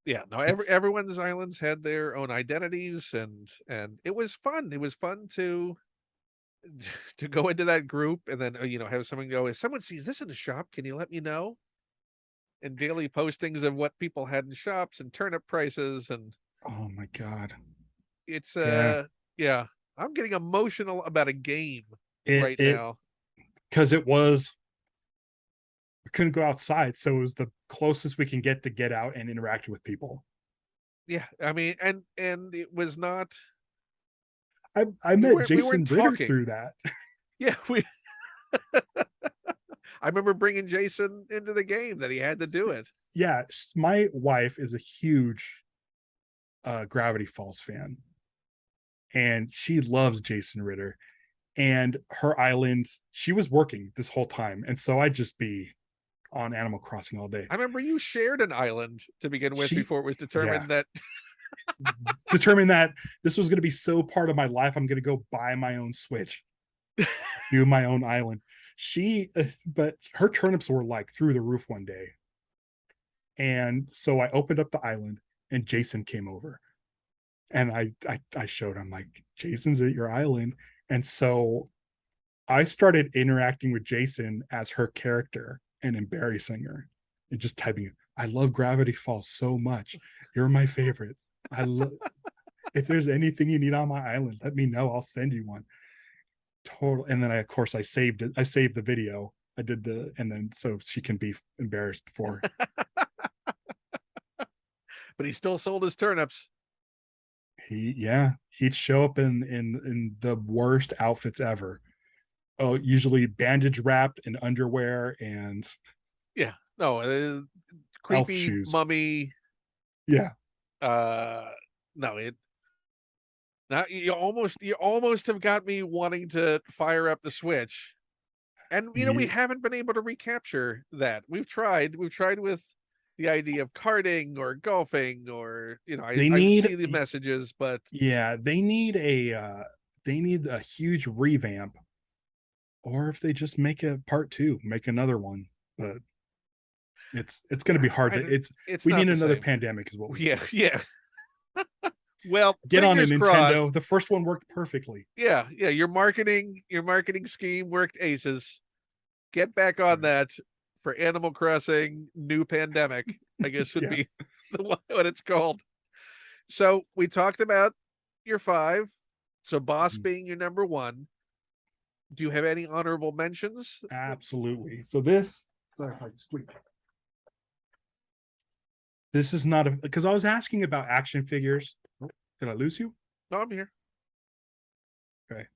Speaker 1: Yeah, no,
Speaker 2: It's
Speaker 1: everyone's islands had their own identities, and it was fun. It was fun to go into that group and then have someone go, if someone sees this in the shop, can you let me know? And daily postings of what people had in shops and turnip prices, and
Speaker 2: oh my god.
Speaker 1: it's
Speaker 2: Yeah.
Speaker 1: yeah, I'm getting emotional about a game right
Speaker 2: It
Speaker 1: now.
Speaker 2: because we couldn't go outside, so it was the closest we can get to get out and interact with people.
Speaker 1: Yeah, I mean, and it was not.
Speaker 2: I
Speaker 1: we
Speaker 2: met
Speaker 1: weren't we
Speaker 2: Jason
Speaker 1: weren't
Speaker 2: Ritter
Speaker 1: talking.
Speaker 2: through that.
Speaker 1: Yeah, we. I remember bringing Jason into the game that he had to do it.
Speaker 2: Yeah, my wife is a huge Gravity Falls fan, and she loves Jason Ritter. And her island, she was working this whole time, and so I'd just be on Animal Crossing all day.
Speaker 1: I remember you shared an island to begin with
Speaker 2: She,
Speaker 1: before it was
Speaker 2: yeah,
Speaker 1: determined that.
Speaker 2: determined that this was going to be so part of my life. I'm going to go buy my own Switch, do my own island. But her turnips were like through the roof one day, and so I opened up the island, and Jason came over, and I showed him like, Jason's at your island, and so I started interacting with Jason as her character and embarrassing her and just typing, I love Gravity Falls so much. You're my favorite. I love, if there's anything you need on my island, let me know. I'll send you one. Total. And then of course I saved it. I saved the video. And then so she can be embarrassed for.
Speaker 1: But he still sold his turnips.
Speaker 2: He'd show up in the worst outfits ever. Oh, usually bandage wrapped in underwear and
Speaker 1: Yeah. No,
Speaker 2: elf
Speaker 1: creepy
Speaker 2: shoes.
Speaker 1: mummy.
Speaker 2: Yeah.
Speaker 1: No, it now you almost have got me wanting to fire up the Switch. And we
Speaker 2: Ye-
Speaker 1: haven't been able to recapture that. We've tried with the idea of karting or golfing, or
Speaker 2: They
Speaker 1: I
Speaker 2: need,
Speaker 1: see the messages, but
Speaker 2: yeah, they need a huge revamp, or if they just make a part two, make another one. But it's going to be hard to,
Speaker 1: it's
Speaker 2: we
Speaker 1: not
Speaker 2: need
Speaker 1: the
Speaker 2: another
Speaker 1: same.
Speaker 2: pandemic is what we
Speaker 1: Yeah,
Speaker 2: need.
Speaker 1: yeah. Well,
Speaker 2: Get on a
Speaker 1: fingers crossed.
Speaker 2: Nintendo. The first one worked perfectly.
Speaker 1: Yeah, yeah. Your marketing scheme worked aces. Get back on that for Animal Crossing New Pandemic, I guess would
Speaker 2: Yeah.
Speaker 1: be what it's called. So we talked about your five. So Boss
Speaker 2: Mhm.
Speaker 1: being your number one. Do you have any honorable mentions?
Speaker 2: Absolutely. So this, sorry if I squeak. This is not a, because I was asking about action figures. Oh, did I lose you?
Speaker 1: No, I'm here.
Speaker 2: Okay.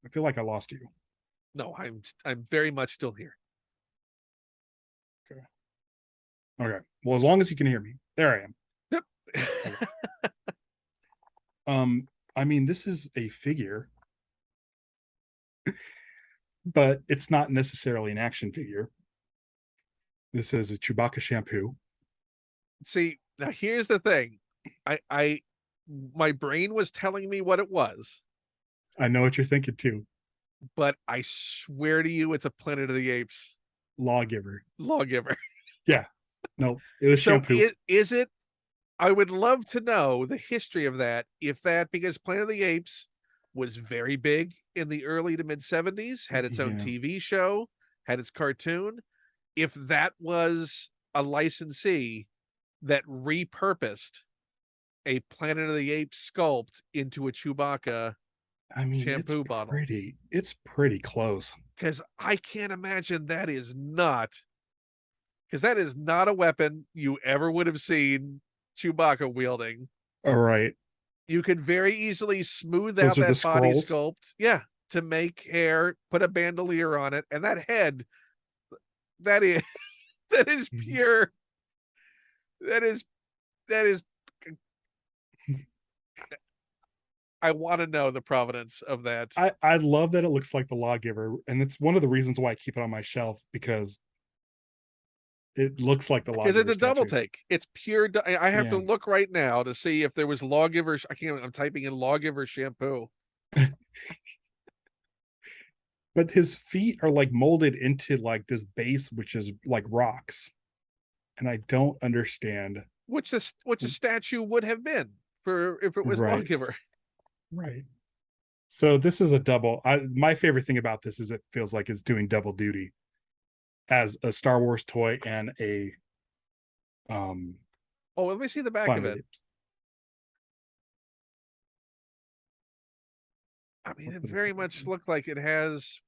Speaker 2: I feel like I lost you.
Speaker 1: No, I'm very much still here.
Speaker 2: Okay. Okay. Well, as long as you can hear me. There I am.
Speaker 1: Yep.
Speaker 2: Okay. I mean, this is a figure, but it's not necessarily an action figure. This is a Chewbacca shampoo.
Speaker 1: See, now here's the thing. I my brain was telling me what it was,
Speaker 2: I know what you're thinking too.
Speaker 1: but I swear to you, it's a Planet of the Apes
Speaker 2: Lawgiver.
Speaker 1: lawgiver.
Speaker 2: Yeah. No, it was
Speaker 1: So
Speaker 2: shampoo.
Speaker 1: is it? I would love to know the history of that. If that, because Planet of the Apes was very big in the early to mid 70s, had its own
Speaker 2: Yeah.
Speaker 1: TV show, had its cartoon. If that was a licensee that repurposed a Planet of the Apes sculpt into a Chewbacca
Speaker 2: I mean,
Speaker 1: shampoo bottle,
Speaker 2: it's pretty close.
Speaker 1: because I can't imagine that is not, because that is not a weapon you ever would have seen Chewbacca wielding.
Speaker 2: All right.
Speaker 1: You could very easily smooth
Speaker 2: Those
Speaker 1: out
Speaker 2: are the
Speaker 1: that body
Speaker 2: scrolls.
Speaker 1: sculpt, yeah, to make hair, put a bandolier on it, and that head, that is that is
Speaker 2: Mhm.
Speaker 1: pure. That is that is. I want to know the provenance of that,
Speaker 2: I love that it looks like the lawgiver, and it's one of the reasons why I keep it on my shelf because it looks like the
Speaker 1: because it's
Speaker 2: lawgiver
Speaker 1: a double
Speaker 2: statue.
Speaker 1: take. It's pure. I have to
Speaker 2: Yeah.
Speaker 1: look right now to see if there was lawgiver. I can't. I'm typing in lawgiver shampoo.
Speaker 2: But his feet are like molded into like this base, which is like rocks. And I don't understand.
Speaker 1: Which a statue would have been for if it was
Speaker 2: Right.
Speaker 1: lawgiver.
Speaker 2: Right. So this is a double. My favorite thing about this is it feels like it's doing double duty as a Star Wars toy and a um
Speaker 1: Oh, let me see the back of
Speaker 2: Planet of
Speaker 1: it.
Speaker 2: the Apes.
Speaker 1: I mean, it
Speaker 2: What is
Speaker 1: very
Speaker 2: that
Speaker 1: much
Speaker 2: again?
Speaker 1: looked like it has,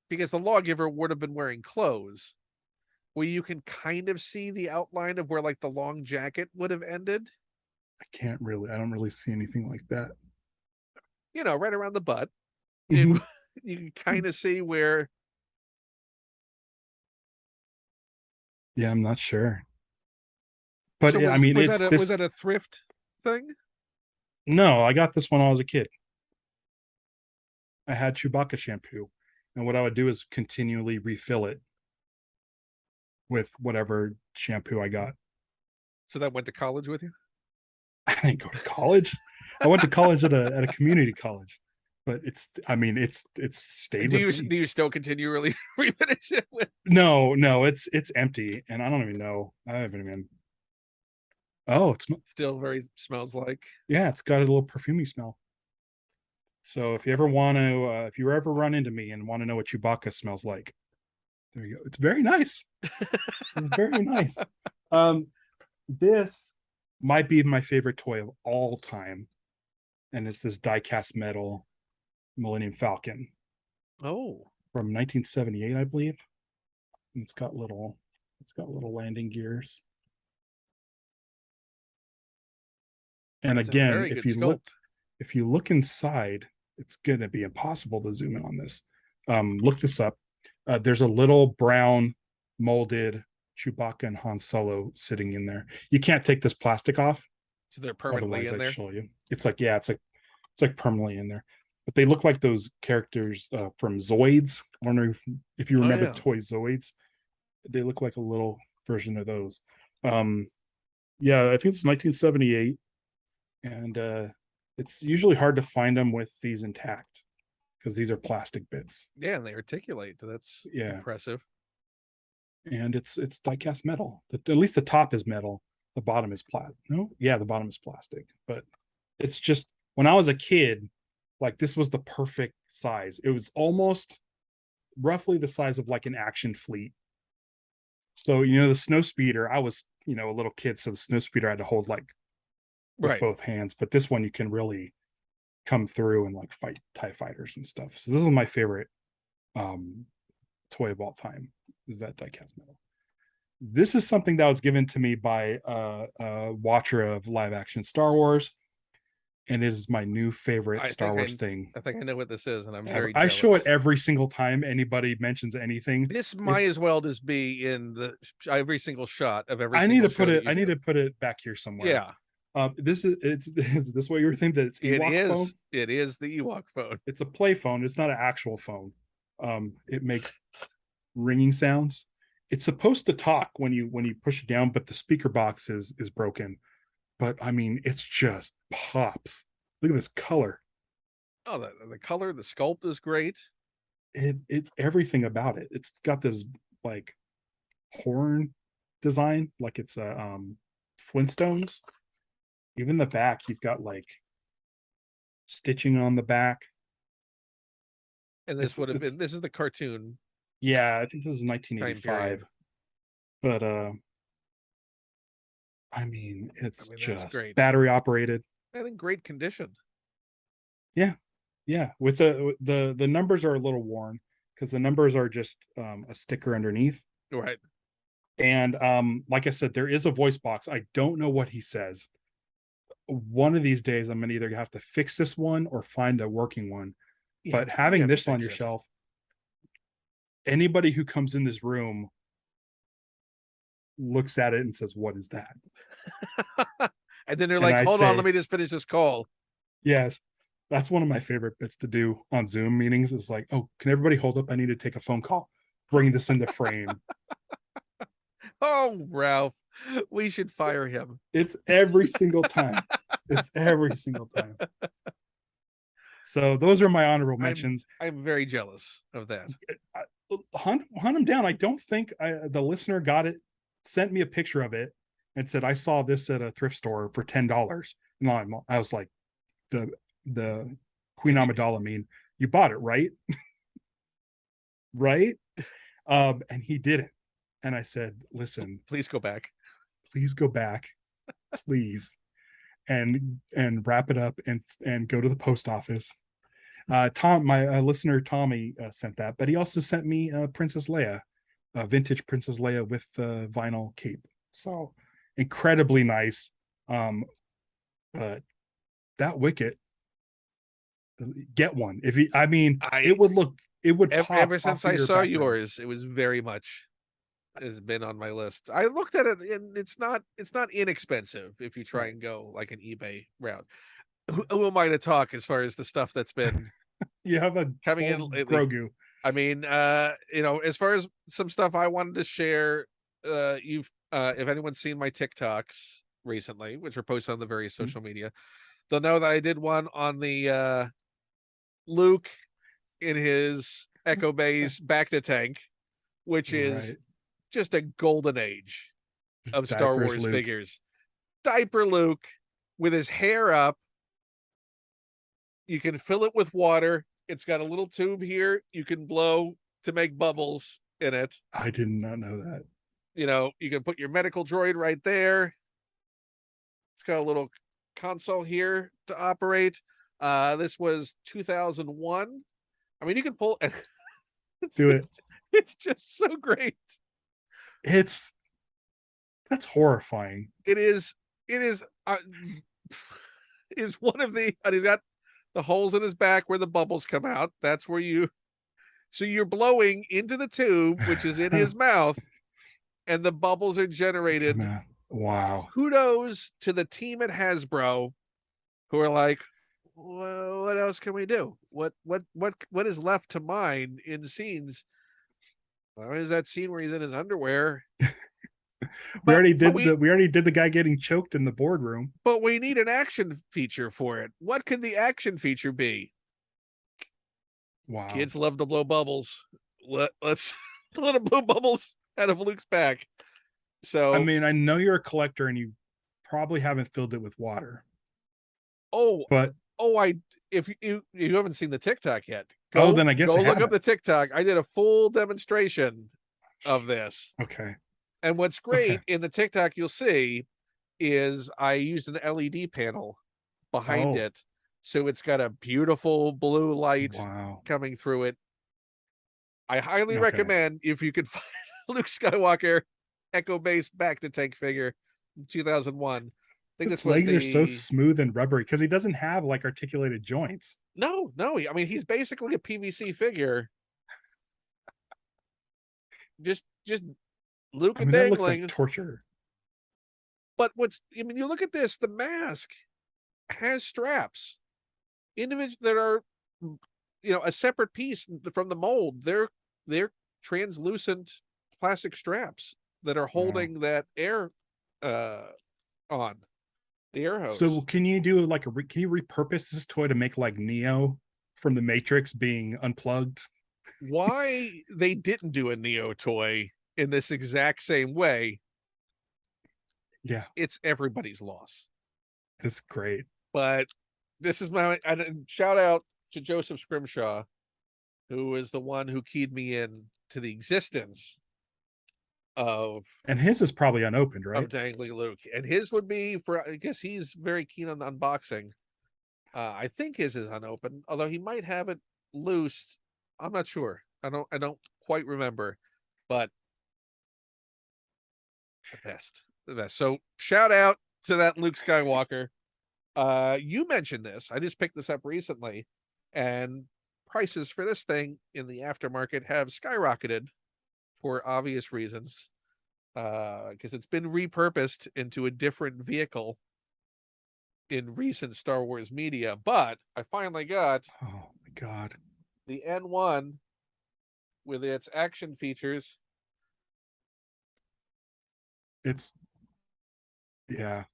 Speaker 1: because the lawgiver would have been wearing clothes, where you can kind of see the outline of where like the long jacket would have ended.
Speaker 2: I don't really see anything like that.
Speaker 1: Right around the butt. You
Speaker 2: Mhm.
Speaker 1: can, you can kind of see where.
Speaker 2: Yeah, I'm not sure. But
Speaker 1: So
Speaker 2: I mean,
Speaker 1: was
Speaker 2: it's
Speaker 1: that a was
Speaker 2: this.
Speaker 1: that a thrift thing?
Speaker 2: No, I got this when I was a kid. I had Chewbacca shampoo, and what I would do is continually refill it with whatever shampoo I got.
Speaker 1: So that went to college with you?
Speaker 2: I didn't go to college. I went to college at a community college, but I mean, it's stayed
Speaker 1: Do
Speaker 2: with
Speaker 1: you
Speaker 2: me.
Speaker 1: do you still continually refinish it with?
Speaker 2: No, it's empty, and I don't even know. I haven't even. Oh,
Speaker 1: Still very smells like.
Speaker 2: yeah, it's got a little perfumey smell. So if you ever want to, if you ever run into me and want to know what Chewbacca smells like, there you go. It's very nice. It's very nice. Um, this might be my favorite toy of all time, and it's this diecast metal Millennium Falcon
Speaker 1: Oh,
Speaker 2: from 1978, I believe. And it's got little landing gears. And
Speaker 1: that's a
Speaker 2: again,
Speaker 1: very good sculpt.
Speaker 2: if you look inside, it's going to be impossible to zoom in on this. Look this up. There's a little brown molded Chewbacca and Han Solo sitting in there. You can't take this plastic off.
Speaker 1: So they're permanently
Speaker 2: Otherwise,
Speaker 1: in
Speaker 2: I'd
Speaker 1: there.
Speaker 2: show you. It's like permanently in there. But they look like those characters from Zoids. I don't know if you remember the toy Zoids. They look like a little version of those. Yeah, I think it's 1978, and it's usually hard to find them with these intact because these are plastic bits.
Speaker 1: Yeah, and they articulate. That's impressive.
Speaker 2: And it's diecast metal. At least the top is metal. The bottom is plastic. No, yeah, the bottom is plastic. But it's just, when I was a kid, like, this was the perfect size. It was almost roughly the size of like an action fleet. So, the snow speeder, I was, a little kid, so the snow speeder I had to hold like with both hands. But this one you can really come through and like fight TIE fighters and stuff. So this is my favorite toy of all time, is that diecast metal. This is something that was given to me by a watcher of live action Star Wars, and it is my new favorite Star Wars thing.
Speaker 1: I think I know what this is, and I'm very
Speaker 2: I
Speaker 1: jealous.
Speaker 2: show it every single time anybody mentions anything.
Speaker 1: This might as well just be in every single shot of every.
Speaker 2: I need to put it back here somewhere.
Speaker 1: Yeah.
Speaker 2: Is this what you were thinking, that it's Ewok phone?
Speaker 1: It is the Ewok phone.
Speaker 2: It's a play phone. It's not an actual phone. It makes ringing sounds. It's supposed to talk when you push it down, but the speaker box is broken. But I mean, it's just pops. Look at this color.
Speaker 1: Oh, the color, the sculpt is great.
Speaker 2: It's everything about it. It's got this like horn design, like it's a Flintstones. Even the back, he's got like stitching on the back.
Speaker 1: And this is the cartoon.
Speaker 2: Yeah, I think this is 1985. But I mean, it's just great. Battery operated.
Speaker 1: I think great condition.
Speaker 2: Yeah. With the numbers are a little worn because the numbers are just a sticker underneath.
Speaker 1: Right.
Speaker 2: And like I said, there is a voice box. I don't know what he says. One of these days, I'm gonna either have to fix this one or find a working one. Yeah, but having this on your shelf, anybody who comes in this room looks at it and says, "What is that?"
Speaker 1: And then they're like, "Hold on, let me just finish this call."
Speaker 2: Yes, that's one of my favorite bits to do on Zoom meetings. Is like, "Oh, can everybody hold up? I need to take a phone call. Bring this into frame."
Speaker 1: Oh, Ralph, we should fire him.
Speaker 2: It's every single time. It's every single time. So those are my honorable mentions.
Speaker 1: I'm very jealous of that.
Speaker 2: Hunt them down. I don't think the listener got it, sent me a picture of it, and said, "I saw this at a thrift store for $10." No, I was like, the Queen Amidala mean, you bought it, right? Right? And he didn't. And I said, "Listen,
Speaker 1: please go back.
Speaker 2: Please go back, please, and wrap it up and go to the post office." My listener Tommy sent that, but he also sent me Princess Leia, vintage Princess Leia with the vinyl cape. So incredibly nice. But that Wicket, get one. It would pop
Speaker 1: ever since I saw yours. It was very much has been on my list. I looked at it, and it's not inexpensive if you try and go like an eBay route. Who am I to talk as far as the stuff that's been
Speaker 2: you have a
Speaker 1: coming in
Speaker 2: Grogu.
Speaker 1: I mean, as far as some stuff I wanted to share, if anyone's seen my TikToks recently, which are posted on the various social media, they'll know that I did one on the Luke in his Echo Bay's Bacta tank, which is just a golden age of Star Wars
Speaker 2: Luke.
Speaker 1: Figures. Diaper Luke with his hair up. You can fill it with water. It's got a little tube here you can blow to make bubbles in it.
Speaker 2: I did not know that.
Speaker 1: You can put your medical droid right there. It's got a little console here to operate. This was 2001. I mean, you can pull
Speaker 2: do it.
Speaker 1: It's just so great.
Speaker 2: That's horrifying.
Speaker 1: It is one of the, and he's got the holes in his back where the bubbles come out. That's where you So you're blowing into the tube, which is in his mouth, and the bubbles are generated.
Speaker 2: Wow.
Speaker 1: Kudos to the team at Hasbro who are like, well, what else can we do? What is left to mine in scenes? Well, is that scene where he's in his underwear?
Speaker 2: We already did the guy getting choked in the boardroom.
Speaker 1: But we need an action feature for it. What could the action feature be?
Speaker 2: Wow.
Speaker 1: Kids love to blow bubbles. Let's let them blow bubbles out of Luke's back. So
Speaker 2: I mean, I know you're a collector and you probably haven't filled it with water.
Speaker 1: If you haven't seen the TikTok yet,
Speaker 2: then I guess
Speaker 1: go look up the TikTok. I did a full demonstration of this.
Speaker 2: Okay.
Speaker 1: And what's great in the TikTok you'll see is I used an LED panel behind it. So it's got a beautiful blue light coming through it. I highly recommend if you could find Luke Skywalker Echo Base back to tank figure in 2001. I think
Speaker 2: his legs are so smooth and rubbery because he doesn't have like articulated joints.
Speaker 1: No. I mean, he's basically a PVC figure. just Luke and
Speaker 2: that
Speaker 1: dangling.
Speaker 2: Looks like torture.
Speaker 1: But you look at this, the mask has straps. Individuals that are, a separate piece from the mold. They're translucent plastic straps that are holding that air on. The air hose.
Speaker 2: So can you do can you repurpose this toy to make like Neo from the Matrix being unplugged?
Speaker 1: Why they didn't do a Neo toy in this exact same way?
Speaker 2: Yeah,
Speaker 1: it's everybody's loss.
Speaker 2: That's great.
Speaker 1: But this is my shout out to Joseph Scrimshaw, who is the one who keyed me in to the existence of,
Speaker 2: and his is probably unopened, right?
Speaker 1: Of Dangling Luke, and his would be for, I guess he's very keen on the unboxing. I think his is unopened, although he might have it loose. I'm not sure. I don't quite remember, but the best. So shout out to that Luke Skywalker. You mentioned this. I just picked this up recently, and prices for this thing in the aftermarket have skyrocketed for obvious reasons, because it's been repurposed into a different vehicle in recent Star Wars media. But I finally got,
Speaker 2: oh my god,
Speaker 1: the N1 with its action features.
Speaker 2: It's that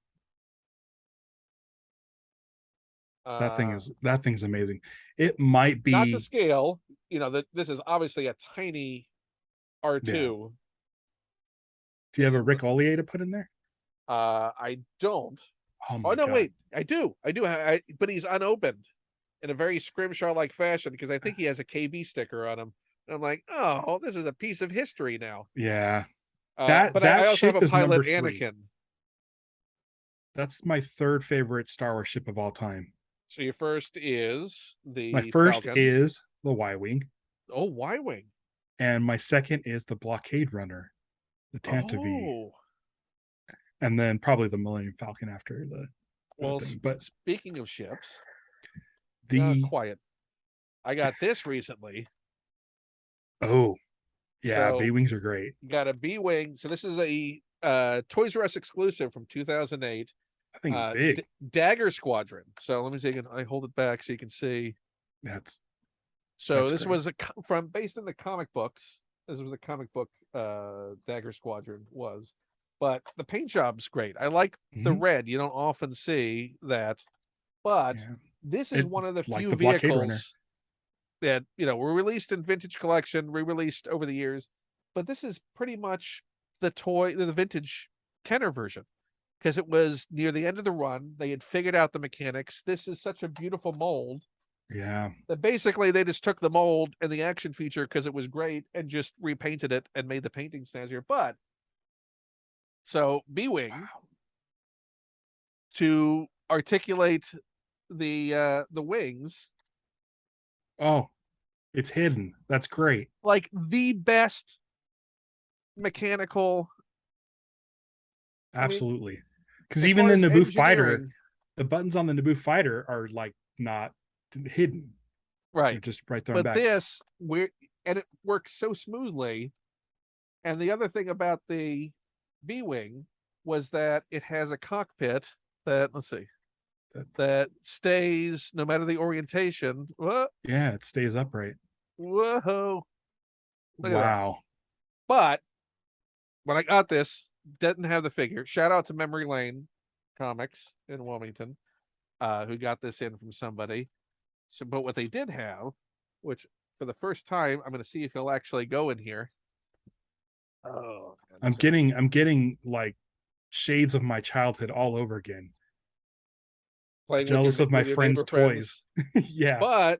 Speaker 2: thing's amazing. It might be
Speaker 1: not to scale, that this is obviously a tiny R2.
Speaker 2: Do you have a Rick Ollier to put in there?
Speaker 1: I don't.
Speaker 2: Oh no,
Speaker 1: God. Wait, I do. But he's unopened in a very Scrimshaw-like fashion, because I think he has a KB sticker on him. And I'm like, oh, this is a piece of history now.
Speaker 2: Yeah.
Speaker 1: But I also have a pilot Anakin.
Speaker 2: That's my third favorite Star Wars ship of all time.
Speaker 1: So your first is the
Speaker 2: My first
Speaker 1: Falcon.
Speaker 2: is the Y-Wing.
Speaker 1: Oh, Y-Wing.
Speaker 2: And my second is the Blockade Runner, the Tantive. And then probably the Millennium Falcon after the thing. But
Speaker 1: speaking of ships,
Speaker 2: quiet.
Speaker 1: I got this recently.
Speaker 2: Oh, yeah, so, B-Wings are great.
Speaker 1: Got a B-Wing. So this is a Toys R Us exclusive from 2008.
Speaker 2: I think it's big.
Speaker 1: Dagger Squadron. So let me see. I hold it back so you can see.
Speaker 2: That's
Speaker 1: this great. Was based in the comic books. This was a comic book. Dagger Squadron was, but the paint job's great. I like the red. You don't often see that, but this is one of the few vehicles that were released in vintage collection, re-released over the years. But this is pretty much the vintage Kenner version, because it was near the end of the run. They had figured out the mechanics. This is such a beautiful mold.
Speaker 2: Yeah.
Speaker 1: That basically they just took the mold and the action feature, because it was great, and just repainted it and made the painting snazzier. But so B-Wing, to articulate the wings.
Speaker 2: Oh, it's hidden. That's great.
Speaker 1: Like the best mechanical.
Speaker 2: Absolutely. Because even the Naboo fighter, the buttons on the Naboo fighter are like not hidden.
Speaker 1: Right.
Speaker 2: They're just right there.
Speaker 1: But this, and it works so smoothly. And the other thing about the B-wing was that it has a cockpit that, let's see, that stays no matter the orientation. Whoa,
Speaker 2: Yeah, it stays upright.
Speaker 1: whoa, look at that.
Speaker 2: Wow.
Speaker 1: But when I got this, didn't have the figure. Shout out to Memory Lane Comics in Wilmington, who got this in from somebody. So, but what they did have, which for the first time, I'm going to see if he'll actually go in here. Oh,
Speaker 2: I'm getting like shades of my childhood all over again.
Speaker 1: playing
Speaker 2: Jealous of my
Speaker 1: with your
Speaker 2: friends'
Speaker 1: neighbor
Speaker 2: toys.
Speaker 1: friends.
Speaker 2: Yeah.
Speaker 1: But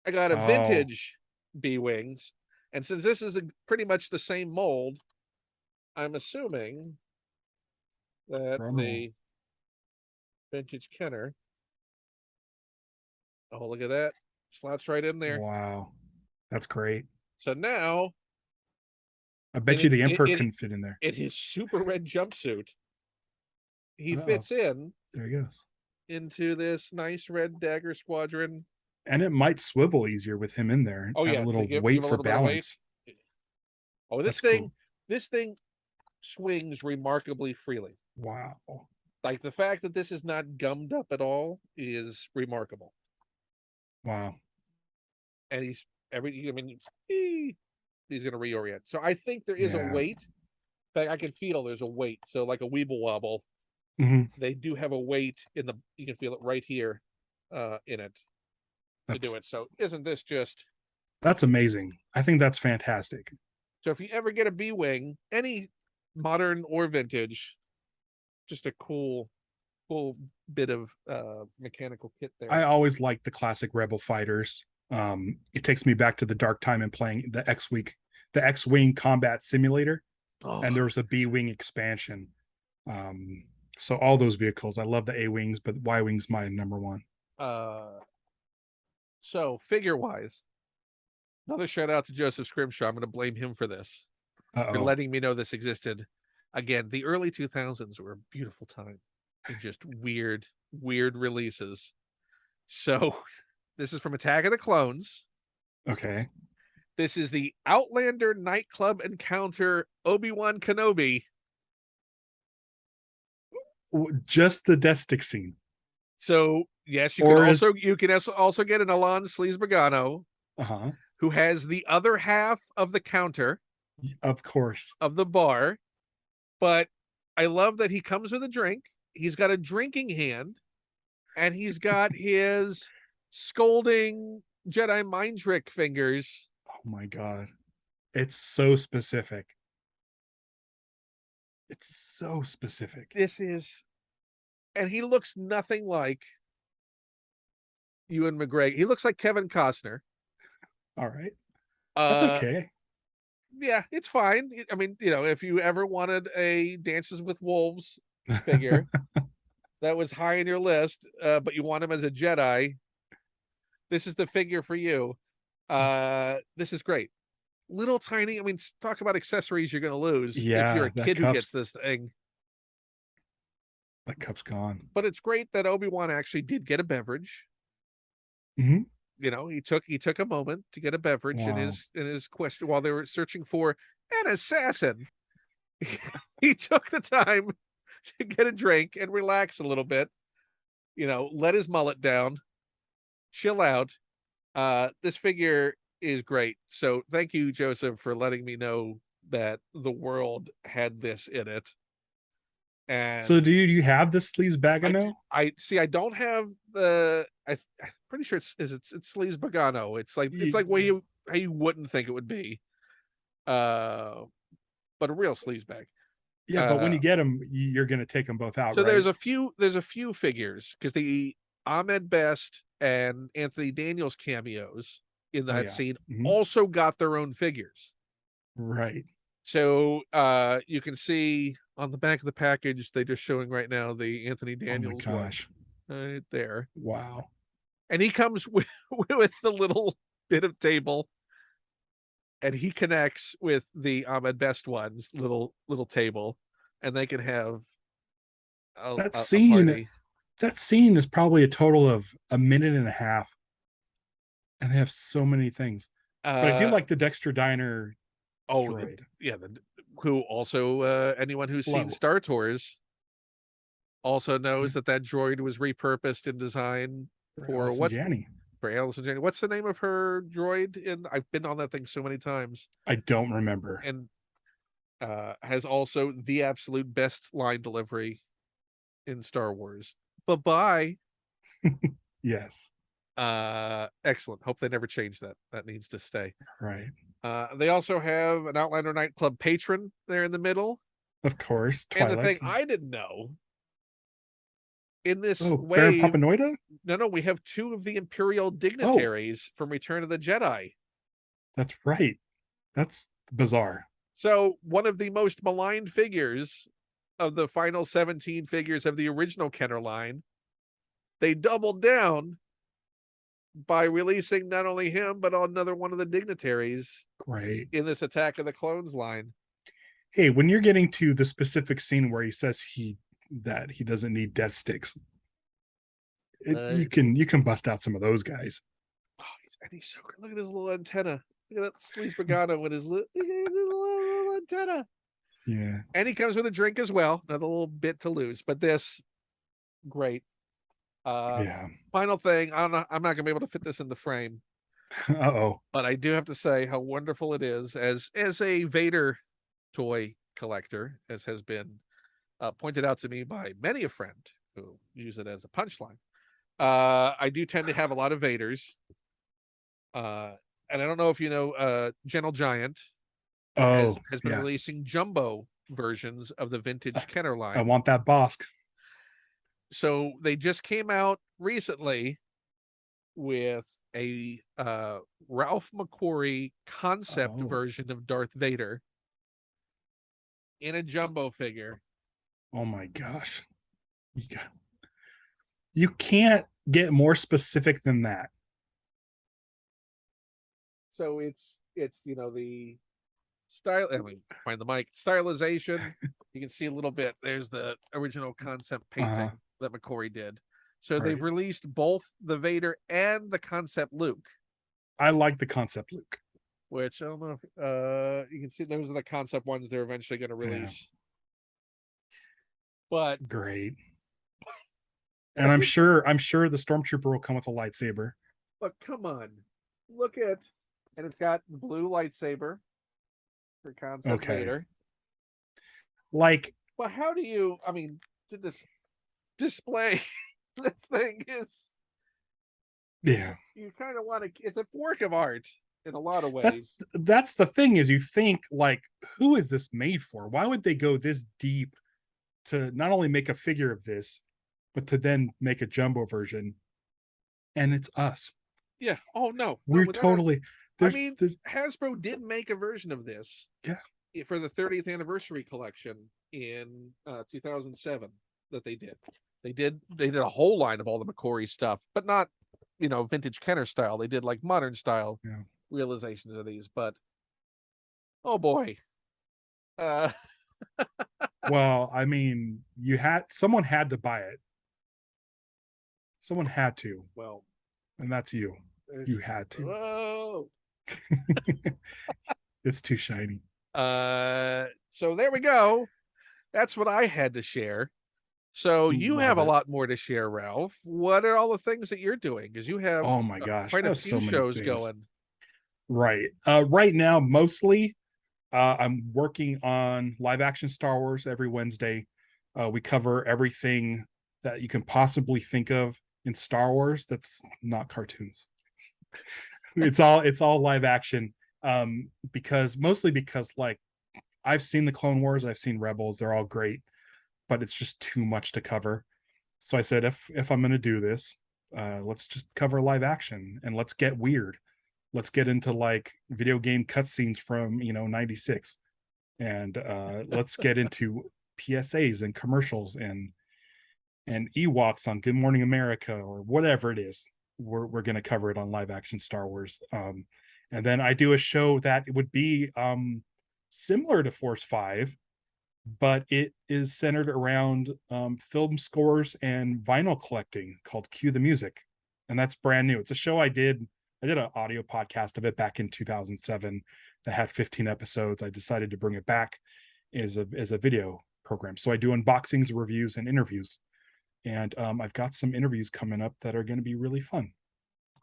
Speaker 1: I got a
Speaker 2: Oh.
Speaker 1: vintage B-wings, and since this is pretty much the same mold, I'm assuming that the vintage Kenner. Oh, look at that! Slots right in there.
Speaker 2: Wow, that's great.
Speaker 1: So now,
Speaker 2: I bet you the Emperor couldn't fit in there.
Speaker 1: In his super red jumpsuit, he fits in.
Speaker 2: There he goes
Speaker 1: into this nice red Dagger Squadron.
Speaker 2: And it might swivel easier with him in there.
Speaker 1: Oh, yeah,
Speaker 2: a little
Speaker 1: give
Speaker 2: weight
Speaker 1: a
Speaker 2: for
Speaker 1: little bit of weight.
Speaker 2: balance.
Speaker 1: Oh,
Speaker 2: That's cool.
Speaker 1: This thing swings remarkably freely.
Speaker 2: Wow.
Speaker 1: Like the fact that this is not gummed up at all is remarkable.
Speaker 2: Wow.
Speaker 1: And he's going to reorient. So I think there is a weight. In fact, I can feel there's a weight. So like a Weeble Wobble, they do have a weight in the, you can feel it right here in it to do it. So isn't this just...
Speaker 2: That's amazing. I think that's fantastic.
Speaker 1: So if you ever get a B-Wing, any modern or vintage, just a cool bit of mechanical kit there.
Speaker 2: I always like the classic Rebel fighters. It takes me back to the dark time and playing the X-Wing Combat Simulator. And there was a B-Wing expansion. So all those vehicles, I love the A-Wings, but Y-Wing's my number one.
Speaker 1: So figure-wise, another shout out to Joseph Scrimshaw. I'm going to blame him for this, for letting me know this existed. Again, the early 2000s were a beautiful time in just weird releases. So this is from Attack of the Clones.
Speaker 2: Okay.
Speaker 1: This is the Outlander nightclub encounter Obi-Wan Kenobi.
Speaker 2: Just the death stick scene.
Speaker 1: So yes, you can also get an Alon Sleaze Bogano, who has the other half of the counter,
Speaker 2: of course,
Speaker 1: of the bar. But I love that he comes with a drink. He's got a drinking hand, and he's got his scolding Jedi mind trick fingers.
Speaker 2: Oh my god, it's so specific. It's so specific.
Speaker 1: This is, and he looks nothing like Ewan McGregor. He looks like Kevin Costner.
Speaker 2: All right, that's okay.
Speaker 1: Yeah, it's fine. I mean, if you ever wanted a Dances with Wolves figure that was high in your list, but you want him as a Jedi, this is the figure for you. This is great. Little tiny, I mean, talk about accessories you're going to lose if you're a kid who gets this thing.
Speaker 2: That cup's gone.
Speaker 1: But it's great that Obi-Wan actually did get a beverage.
Speaker 2: Mm-hmm.
Speaker 1: He took a moment to get a beverage in his quest while they were searching for an assassin. He took the time to get a drink and relax a little bit. Let his mullet down, chill out. This figure is great. So thank you, Joseph, for letting me know that the world had this in it. And
Speaker 2: so do you have this Sleaze Bogano?
Speaker 1: I don't have the. I'm pretty sure it's Sleaze Bogano. It's like how you wouldn't think it would be. But a real sleaze bag.
Speaker 2: Yeah, but when you get them, you're going to take them both out.
Speaker 1: So
Speaker 2: right?
Speaker 1: there's a few figures, because the Ahmed Best and Anthony Daniels cameos in that scene also got their own figures.
Speaker 2: Right.
Speaker 1: So you can see on the back of the package, they're just showing right now the Anthony Daniels one right there.
Speaker 2: Wow. And
Speaker 1: he comes with the little bit of table, and he connects with the Ahmed Best one's little table, and they can have a party.
Speaker 2: That scene is probably a total of a minute and a half. And they have so many things. But I do like the Dexter Diner droid.
Speaker 1: Who also anyone who's seen
Speaker 2: Flow.
Speaker 1: Star Tours also knows that droid was repurposed in design for
Speaker 2: Allison Janney.
Speaker 1: for Allison Janney. What's the name of her droid? And I've been on that thing so many times.
Speaker 2: I don't remember.
Speaker 1: And has also the absolute best line delivery in Star Wars. Bye-bye.
Speaker 2: Yes.
Speaker 1: Excellent. Hope they never change that. That needs to stay.
Speaker 2: Right.
Speaker 1: They also have an Outlander Nightclub patron there in the middle.
Speaker 2: Of course. Twilight.
Speaker 1: And the thing I didn't know, in this
Speaker 2: Baron
Speaker 1: wave,
Speaker 2: Papanoida?
Speaker 1: No, we have 2 of the Imperial dignitaries from Return of the Jedi.
Speaker 2: That's right. That's bizarre.
Speaker 1: So one of the most maligned figures of the final 17 figures of the original Kenner line, they doubled down by releasing not only him, but another one of the dignitaries.
Speaker 2: Great.
Speaker 1: In this Attack of the Clones line.
Speaker 2: Hey, when you're getting to the specific scene where he says that he doesn't need death sticks, you can bust out some of those guys.
Speaker 1: Oh, he's so good. Look at his little antenna. Look at that Sleaze Pagano with his little antenna.
Speaker 2: Yeah.
Speaker 1: And he comes with a drink as well. Another little bit to lose, but this, great.
Speaker 2: Yeah.
Speaker 1: Final thing, I'm not gonna be able to fit this in the frame. But I do have to say how wonderful it is as a Vader toy collector, as has been pointed out to me by many a friend who use it as a punchline. I do tend to have a lot of Vaders. And I don't know if you know, Gentle Giant has been releasing jumbo versions of the vintage Kenner line.
Speaker 2: I want that Bosk.
Speaker 1: So they just came out recently with a Ralph McQuarrie concept version of Darth Vader in a jumbo figure.
Speaker 2: Oh my gosh. You can't get more specific than that.
Speaker 1: So it's the style. I mean, find the mic. Stylization. You can see a little bit. There's the original concept painting that McQuarrie did. So they've released both the Vader and the concept Luke.
Speaker 2: I like the concept Luke.
Speaker 1: Which I don't know if you can see those are the concept ones they're eventually going to release. But
Speaker 2: great. And I'm sure the Stormtrooper will come with a lightsaber.
Speaker 1: But come on. Look at, and it's got the blue lightsaber for concept Vader.
Speaker 2: Like,
Speaker 1: but how do you, I mean, to this display this thing is, you kind of want to, it's a work of art in a lot of ways.
Speaker 2: That's the thing, is you think, like, who is this made for? Why would they go this deep to not only make a figure of this, but to then make a jumbo version? And it's us.
Speaker 1: Yeah. Oh no,
Speaker 2: we're totally.
Speaker 1: Hasbro did make a version of this.
Speaker 2: Yeah.
Speaker 1: For the 30th anniversary collection in 2007 that they did. They did a whole line of all the McQuarrie stuff, but not, vintage Kenner style. They did like modern style realizations of these, but oh boy.
Speaker 2: Well, I mean, someone had to buy it. Someone had to.
Speaker 1: Well,
Speaker 2: and that's you. You had to.
Speaker 1: Whoa.
Speaker 2: It's too shiny.
Speaker 1: So there we go. That's what I had to share. So you have a lot more to share, Ralph. What are all the things that you're doing? Because you have quite a few shows going.
Speaker 2: Right. Right now, mostly I'm working on live action Star Wars every Wednesday. We cover everything that you can possibly think of in Star Wars that's not cartoons. It's all live action. Because like, I've seen the Clone Wars, I've seen Rebels, they're all great, but it's just too much to cover. So I said, if I'm going to do this, let's just cover live action and let's get weird. Let's get into like video game cutscenes from 96, and let's get into PSAs and commercials and Ewoks on Good Morning America or whatever it is. We're going to cover it on live action Star Wars. And then I do a show that it would be similar to Force 5, but it is centered around film scores and vinyl collecting, called Cue the Music. And that's brand new. It's a show I did I did an audio podcast of it back in 2007 that had 15 episodes. I decided to bring it back as a video program. So I do unboxings, reviews, and interviews. And I've got some interviews coming up that are going to be really fun.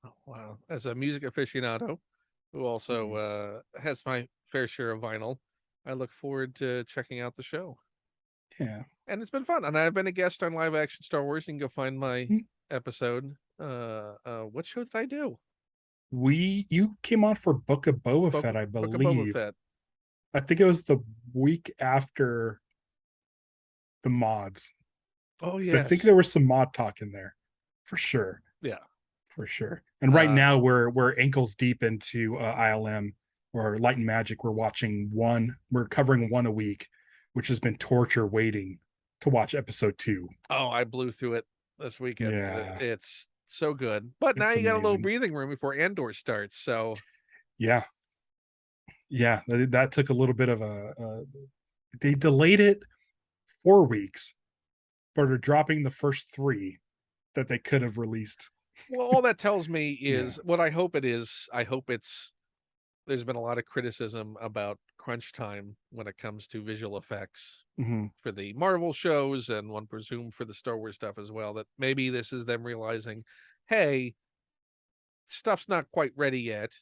Speaker 1: Oh, wow. As a music aficionado who also has my fair share of vinyl, I look forward to checking out the show.
Speaker 2: Yeah.
Speaker 1: And it's been fun. And I've been a guest on Live Action Star Wars. You can go find my episode. What show did I do?
Speaker 2: You came on for Book of Boba Fett, I
Speaker 1: Book of Boba
Speaker 2: believe.
Speaker 1: Fett.
Speaker 2: I think it was the week after the mods.
Speaker 1: Oh,
Speaker 2: Because
Speaker 1: yes.
Speaker 2: I think there was some mod talk in there, for sure.
Speaker 1: Yeah,
Speaker 2: for sure. And right now we're ankles deep into ILM or Light and Magic. We're covering one a week, which has been torture waiting to watch episode 2.
Speaker 1: Oh, I blew through it this weekend.
Speaker 2: Yeah.
Speaker 1: It's so good. But now you got a little breathing room before Andor starts. So
Speaker 2: yeah, that took a little bit of they delayed it 4 weeks, but are dropping the first 3 that they could have released.
Speaker 1: Well, all that tells me is what I hope it is. I hope there's been a lot of criticism about crunch time when it comes to visual effects for the Marvel shows, and one presume for the Star Wars stuff as well, that maybe this is them realizing, hey, stuff's not quite ready yet.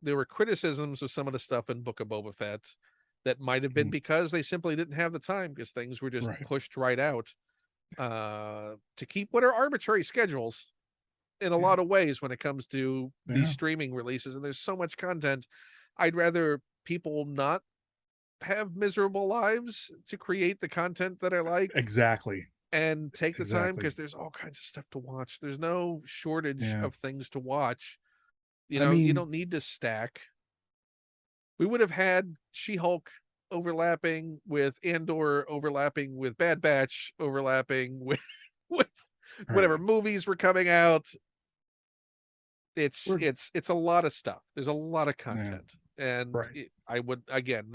Speaker 1: There were criticisms of some of the stuff in Book of Boba Fett that might have been because they simply didn't have the time, because things were just pushed right out to keep what are arbitrary schedules in a lot of ways when it comes to these streaming releases. And there's so much content. I'd rather people not have miserable lives to create the content that I like.
Speaker 2: Exactly.
Speaker 1: And take the time, because there's all kinds of stuff to watch. There's no shortage of things to watch. You know, you don't need to stack. We would have had She-Hulk overlapping with Andor, overlapping with Bad Batch, overlapping with whatever movies were coming out. It's a lot of stuff. There's a lot of content. And I would, again,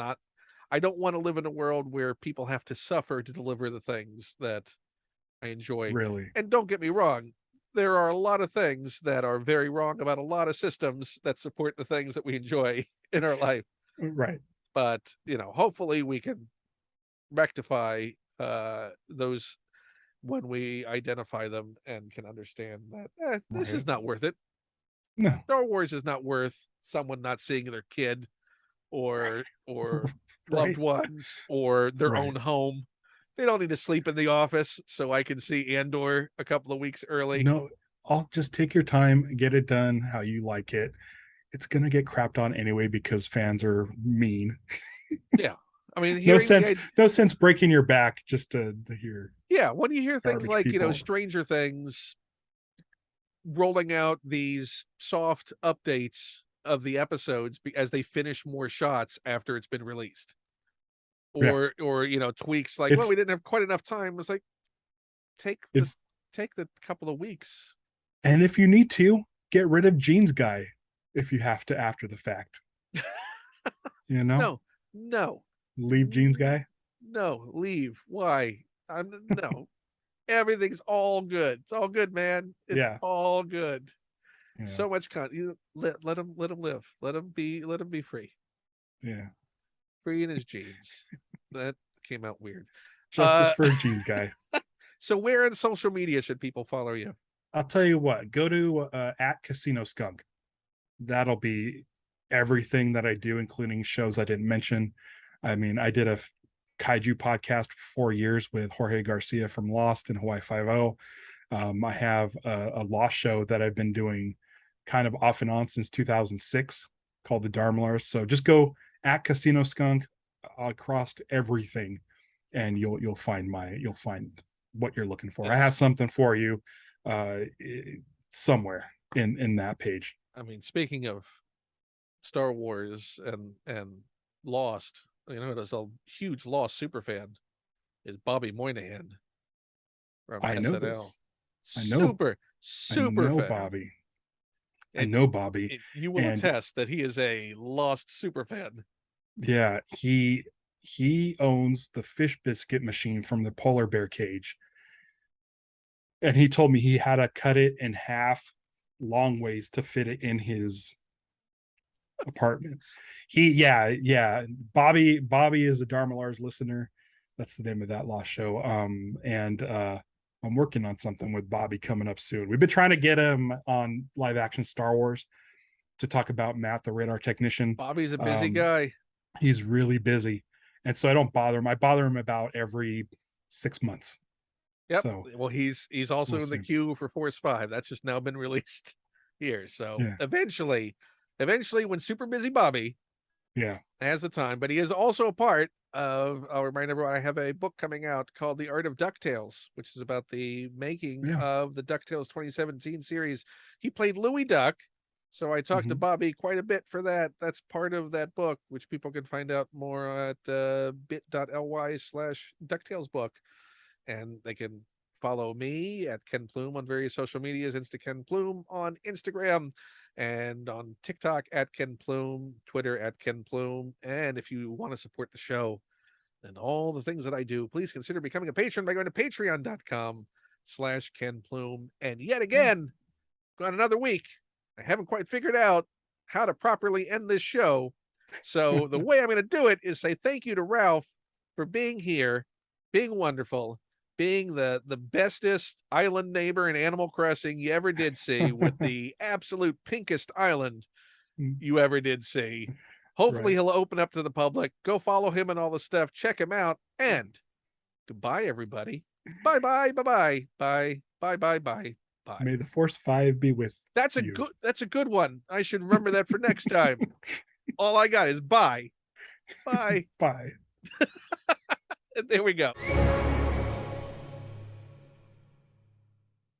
Speaker 1: I don't want to live in a world where people have to suffer to deliver the things that I enjoy.
Speaker 2: Really.
Speaker 1: And don't get me wrong, there are a lot of things that are very wrong about a lot of systems that support the things that we enjoy in our life.
Speaker 2: Right.
Speaker 1: But, hopefully we can rectify those when we identify them and can understand that this is not worth it.
Speaker 2: No.
Speaker 1: Star Wars is not worth someone not seeing their kid or loved ones or their own home. They don't need to sleep in the office so I can see Andor a couple of weeks early.
Speaker 2: No, I'll just take your time, get it done how you like it. It's gonna get crapped on anyway because fans are mean.
Speaker 1: Yeah. I mean,
Speaker 2: no sense breaking your back just to hear.
Speaker 1: Yeah, when you hear things like,
Speaker 2: people.
Speaker 1: Stranger Things rolling out these soft updates of the episodes as they finish more shots after it's been released. Or tweaks like, well, we didn't have quite enough time. It's like, take the couple of weeks.
Speaker 2: And if you need to, get rid of Jeans Guy if you have to after the fact.
Speaker 1: No.
Speaker 2: Leave Jeans Guy?
Speaker 1: No, leave. Why? No. Everything's all good. It's all good, man. It's all good. Yeah. So much content. Let him live. Let him be free.
Speaker 2: Yeah.
Speaker 1: Free in his jeans. That came out weird.
Speaker 2: Justice for a Jeans Guy.
Speaker 1: So where on social media should people follow you?
Speaker 2: I'll tell you what, go to @CasinoSkunk. That'll be everything that I do, including shows I didn't mention. I mean, I did a kaiju podcast for 4 years with Jorge Garcia from Lost and Hawaii Five-0. I have a Lost show that I've been doing kind of off and on since 2006 called the Darmlars. So just go @CasinoSkunk across everything, and you'll find what you're looking for. I have something for you somewhere in that page.
Speaker 1: I mean, speaking of Star Wars and Lost, there's a huge Lost super fan is Bobby Moynihan from
Speaker 2: I know
Speaker 1: SNL.
Speaker 2: this.
Speaker 1: Super fan.
Speaker 2: Bobby. I know Bobby.
Speaker 1: You will attest that he is a Lost super fan.
Speaker 2: Yeah, he owns the fish biscuit machine from the polar bear cage. And he told me he had to cut it in half long ways to fit it in his apartment. Yeah. Bobby is a Dharma Lars listener. That's the name of that lost show. And I'm working on something with Bobby coming up soon. We've been trying to get him on live action Star Wars to talk about Matt, the radar technician.
Speaker 1: Bobby's a busy guy.
Speaker 2: He's really busy. And so I don't bother him. I bother him about every 6 months.
Speaker 1: Yep.
Speaker 2: So
Speaker 1: well, he's also in the queue for Force 5. That's just now been released here. So eventually when super busy Bobby has the time, but he is also a part of, I'll remind everyone, I have a book coming out called The Art of Ducktales, which is about the making of the DuckTales 2017 series. He played Louis Duck. So I talked to Bobby quite a bit for that. That's part of that book, which people can find out more at bit.ly/DuckTalesBook. And they can follow me at Ken Plume on various social medias, Ken Plume on Instagram and on TikTok at Ken Plume, Twitter at Ken Plume. And if you want to support the show and all the things that I do, please consider becoming a patron by going to patreon.com/Ken Plume. And yet again, got another week. I haven't quite figured out how to properly end this show. So the way I'm going to do it is say thank you to Ralph for being here, being wonderful, being the bestest island neighbor in Animal Crossing you ever did see, with the absolute pinkest island you ever did see. Hopefully he'll open up to the public. Go follow him and all the stuff. Check him out. And goodbye, everybody. Bye. Bye.
Speaker 2: May the Force 5 be with you.
Speaker 1: That's a good one. I should remember that for next time. All I got is bye.
Speaker 2: Bye.
Speaker 1: There we go.